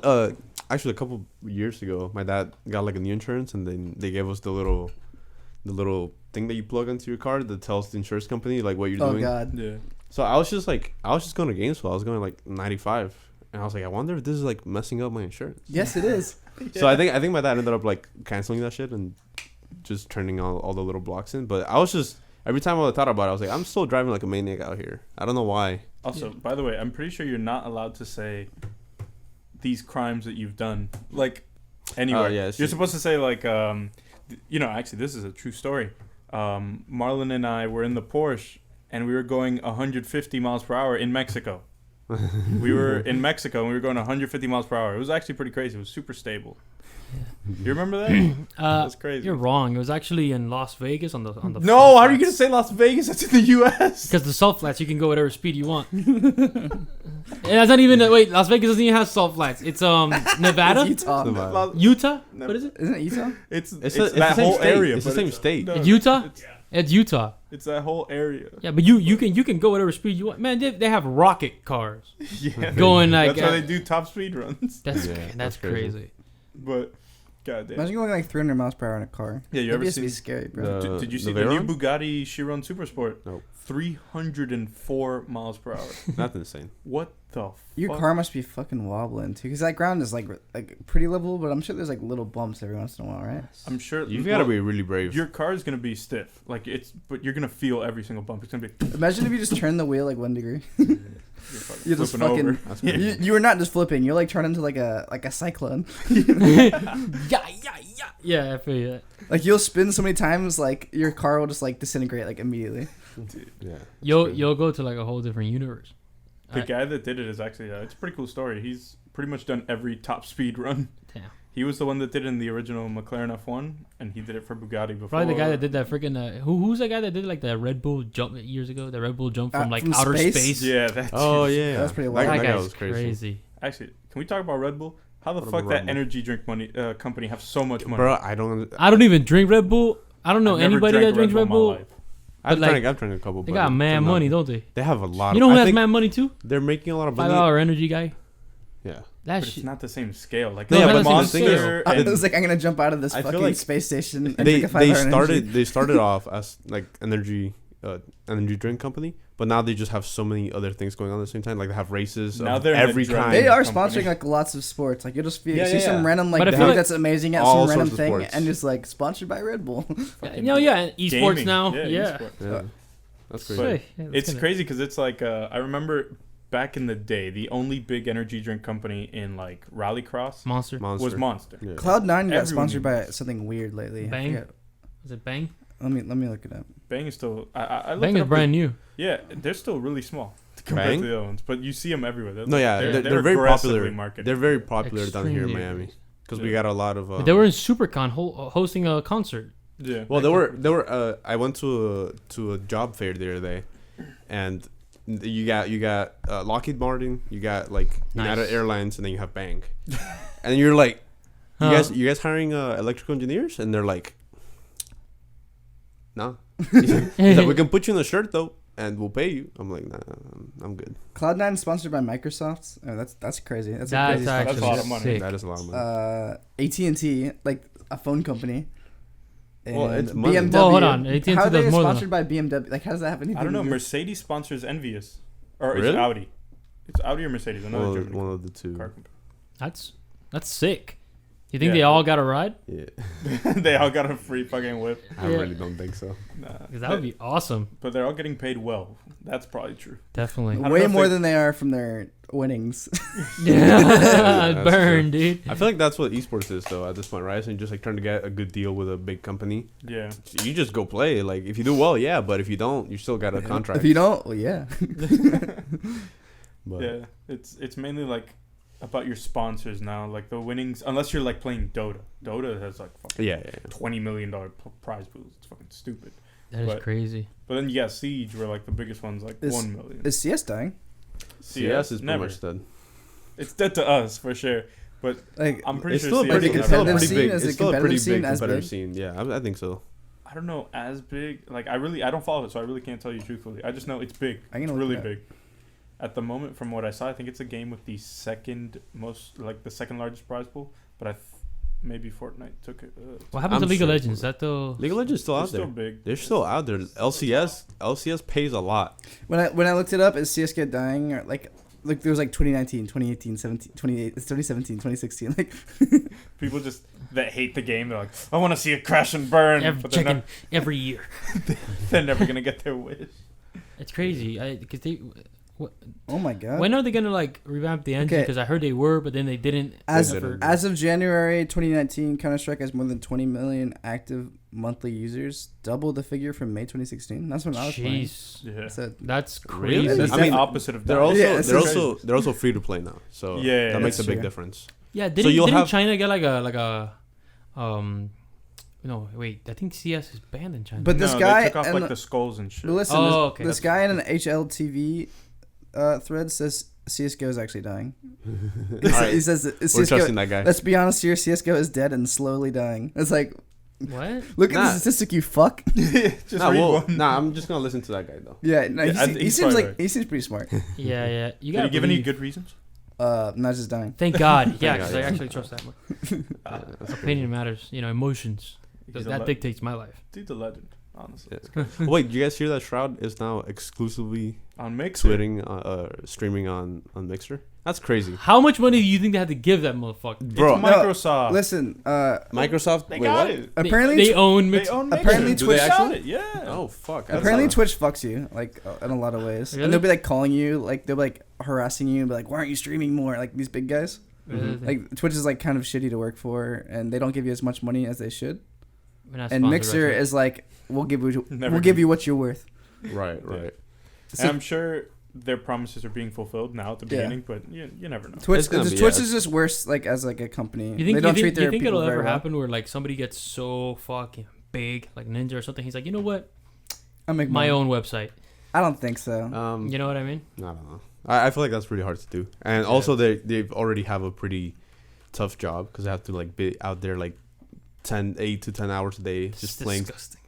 actually a couple years ago, my dad got like a new insurance, and then they gave us the little thing that you plug into your car that tells the insurance company like what you're Oh doing. God. Yeah. So I was just going to Gainesville. I was going like 95, and I was like, I wonder if this is like messing up my insurance. Yes, it is. So I think my dad ended up like canceling that shit and just turning all the little blocks in. But I was just every time I thought about it, I was like, I'm still driving like a maniac out here. I don't know why. Also, by the way, I'm pretty sure you're not allowed to say these crimes that you've done. Like, anywhere. Yeah, you're supposed to say, like, actually, this is a true story. Marlon and I were in the Porsche, and we were going 150 miles per hour in Mexico. We were in Mexico, and we were going 150 miles per hour. It was actually pretty crazy. It was super stable. You remember that? That's crazy. You're wrong. It was actually in Las Vegas on the. No, how are you gonna say Las Vegas? That's in the U.S. Because the salt flats, you can go whatever speed you want. That's not even. Wait, Las Vegas doesn't even have salt flats. It's Nevada, It's Utah. Nevada. Utah. No. What is it? Isn't it Utah? It's It's that the same whole state. area. It's the but same state. no, Utah? It's, It's Utah. it's that whole area. Yeah, but you can go whatever speed you want. Man, they have rocket cars Yeah. going like. That's why they do top speed runs. That's Yeah, that's that's crazy. crazy. But goddamn. Imagine going like 300 miles per hour in a car. Yeah, you That'd ever be seen? scary, bro. Did you the see the new Veyron? Bugatti Chiron Supersport? Nope. 304 miles per hour. That's insane. What the? Your fuck? car must be fucking wobbling too, because that ground is like pretty level, but I'm sure there's like little bumps every once in a while, right? I'm sure You've got to be really brave. Your car is gonna be stiff, but you're gonna feel every single bump. It's gonna be. Imagine if you just turn the wheel like 1 degree. You're just flipping fucking. over. That's crazy. You were not just flipping. You're like turning into like a cyclone. Yeah, I feel you. That. Like you'll spin so many times, like your car will just like disintegrate like immediately. Yeah. You'll go to like a whole different universe. The guy that did it is actually it's a pretty cool story. He's pretty much done every top speed run. Damn. He was the one that did it in the original McLaren F1, and he did it for Bugatti before. Probably the guy that did that freaking. Who's that guy that did like the Red Bull jump years ago? The Red Bull jump from like from outer space? space. Yeah, that's. Oh yeah. That's pretty That, wild. That that guy guy's was crazy. Actually, can we talk about Red Bull? How the What fuck about that Red Bull? energy drink company have so much money? Bro, I don't. I don't even drink Red Bull. I don't know I've never anybody drank that drinks Red in my Bull. life. I've like, drank a couple. They but got mad they're not- money, don't they? They have a lot. You know of, who I has think mad money too? they're making a lot of money. $5 energy guy. Yeah. That But it's shit. not the same scale. Like No, the it's not the same Monster. scale. I and- was like, I'm gonna jump out of this I feel fucking like space station and They drink a 5 hour they started off as like energy drink company, but now they just have so many other things going on at the same time. Like they have races Now of they're in the every drug kind. They are company. sponsoring like lots of sports. Like you'll just see Yeah. some random like But I dude feel like- that's amazing at All some random sorts of thing, sports. and just like sponsored by Red Bull. fucking Yeah, esports gaming. now. Yeah. esports. Yeah. That's crazy. But Hey, yeah, that's It's kinda- crazy because it's like I remember back in the day, the only big energy drink company in like rallycross Monster. was Monster. Yeah. Cloud9 got Everyone sponsored by uses- something weird lately. I Bang? forget. Is it Bang? Let me look it up. Bang is still. I looked Bang it is up brand new. Yeah, they're still really small compared Bang? to the other ones, but you see them everywhere. No, yeah, they're very aggressively popular. marketed. They're very popular down here in Extremely. Miami because we Yeah. got a lot of. But they were in SuperCon hosting a concert. Yeah. Well, they were. I went to a job fair the other day, and you got Lockheed Martin, you got like United Nice. Airlines, and then you have Bang, and you're like, Huh. you guys hiring electrical engineers, and they're like, no. He's like, we can put you in the shirt though, and we'll pay you. I'm like, nah, I'm good. Cloud9 is sponsored by Microsoft. Oh, that's crazy. That's a That's crazy actually That's a lot of money. sick. That is a lot of money. AT&T, like a phone company. Well, And it's money. BMW. Well, hold on. AT&T How are they does more than sponsored by BMW? Like, how does that have anything I don't know. to do? Mercedes sponsors Envious, or it's Really? Audi. It's Audi or Mercedes. Another German One of the two. car company. That's sick. You think Yeah. they all got a ride? Yeah, They all got a free fucking whip. I Yeah. really don't think so. Nah. Because that would be awesome. But they're all getting paid well. That's probably true. Definitely. don't know Way if more they- than they are from their winnings. Yeah, that's burn, dude. I feel like that's what esports is though at this point, right? So you're just like trying to get a good deal with a big company. Yeah. You just go play. Like if you do well, yeah, but if you don't, you still got a contract. If you don't, well, yeah. But Yeah. It's mainly like about your sponsors now. Like the winnings, unless you're like playing Dota. Dota has like fucking yeah. $20 million prize pools. It's fucking stupid. That is But- crazy. But then you got Siege, where like the biggest one's like Is- 1 million. Is CS dying? CS is pretty never. much dead. It's dead to us for sure. But Like, I'm pretty It's sure still a CS pretty, will it's still a never pretty scene? big, Is it's the still a pretty competitive scene big as competitive big? scene. Yeah, I think so. I don't know as big. Like I don't follow it, so I really can't tell you truthfully. I just know it's big. I'm gonna Really look it big. at the moment, from what I saw, I think it's a game with the second largest prize pool. But maybe Fortnite took it. What happened to League of Legends? Is that the League of Legends still out there. Still big. They're still out there. LCS pays a lot. When I looked it up, is CS:GO dying? Or like there was like 2019, 2018, 17, 2017, 2016. Like people just that hate the game. They're like, I want to see it crash and burn. But checking every year. They're never gonna get their wish. It's crazy. Because they. Oh my god! When are they gonna like revamp the engine? Because I heard they were, but then they didn't. As of January 2019, Counter-Strike has more than 20 million active monthly users, double the figure from May 2016. That's when I was playing. Yeah. So that's crazy. Really? That's the opposite of that. They're also free to play now, so that makes a big difference. Yeah, didn't China get like a no, wait. I think CS is banned in China. But this no, guy they took off the skulls and shit. Listen, this guy in an HLTV thread says CS:GO is actually dying. Right. He says we're trusting that guy. Let's be honest here, CS:GO is dead and slowly dying. It's like, what? Look at the statistic, you fuck. I'm just gonna listen to that guy though. Yeah, no, he seems pretty smart. Yeah. Did he give any good reasons? Not just dying. Thank God. Yeah, because I actually trust that one. Opinion matters. Matters. That dictates my life. Dude, the legend. Honestly. Yeah. Wait, did you guys hear that Shroud is now exclusively on Mixer, streaming on Mixer? That's crazy. How much money do you think they had to give that motherfucker? Bro, it's Microsoft. Listen, Microsoft. They got it. Apparently, they own Mixer. Apparently, Twitch got it. Yeah. Oh fuck. Apparently, Twitch fucks you like in a lot of ways, really? And they'll be like calling you, like they'll be like harassing you, and be like, "Why aren't you streaming more?" Like these big guys. Mm-hmm. Like Twitch is like kind of shitty to work for, and they don't give you as much money as they should. And Mixer is like, we'll give you what you're worth. Right. And I'm sure their promises are being fulfilled now at the beginning, but you never know. Twitch is just worse, like as like a company. You think it'll ever well. happen where like somebody gets so fucking big, like Ninja or something? He's like, you know what? I'll make my own website. I don't think so. You know what I mean? I don't know. I feel like that's pretty hard to do, and also they already have a pretty tough job because they have to like be out there like 8 to 10 hours a day just playing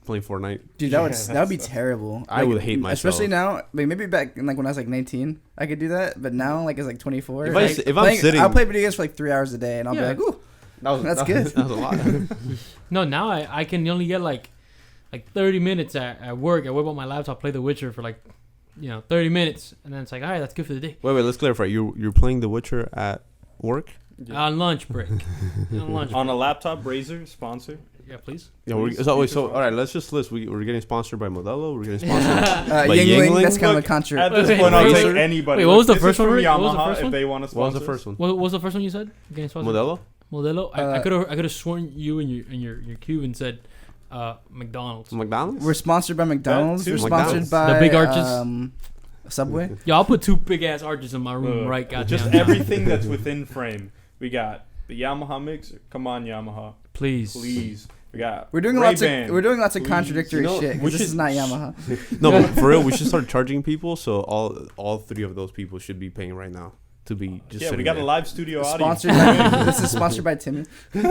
Fortnite. Dude, that would be terrible. I would hate myself. Especially now, like maybe back in, like when I was like 19, I could do that, but now like it's like 24. If I'm sitting, I'll play video games for like 3 hours a day, and I'll be like, ooh, that's good. That was a lot. No, now I can only get like 30 minutes at work. I whip out my laptop, play The Witcher for like 30 minutes, and then it's like, all right, that's good for the day. Wait, let's clarify. You're playing The Witcher at work? Yeah. On lunch break. On a laptop, Razer sponsor. Yeah, please. Yeah, all right. Let's just list. We're getting sponsored by Modelo. We're getting sponsored by Yingling. That's kind of a contract. At this point, I'll take anybody. Wait, what was the first one? Yamaha, if they want to sponsor. What was the first one? What was the first one you said? Getting sponsored? Modelo. I could have sworn you in your Cuban said McDonald's. We're sponsored by McDonald's. We're sponsored by the big arches. Subway. Yeah, I'll put 2 big ass arches in my room, right? Goddamn. Just everything that's within frame. We got the Yamaha mixer. Come on, Yamaha. Please. We got. We're doing lots of contradictory shit. This is not Yamaha. No, but for real, we should start charging people. So all 3 of those people should be paying right now to be just. Yeah, we got there. a live studio audience. This is sponsored by Timmy. All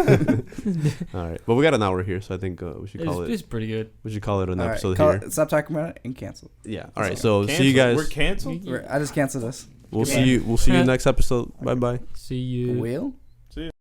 right, but we got an hour here, so I think we should call it. It's pretty good. We should call it an episode here. Stop talking about it and cancel. Yeah. All right. So see you guys. We're canceled. I just canceled us. We'll see you. We'll see you next episode. Bye bye. See you. Will. See you.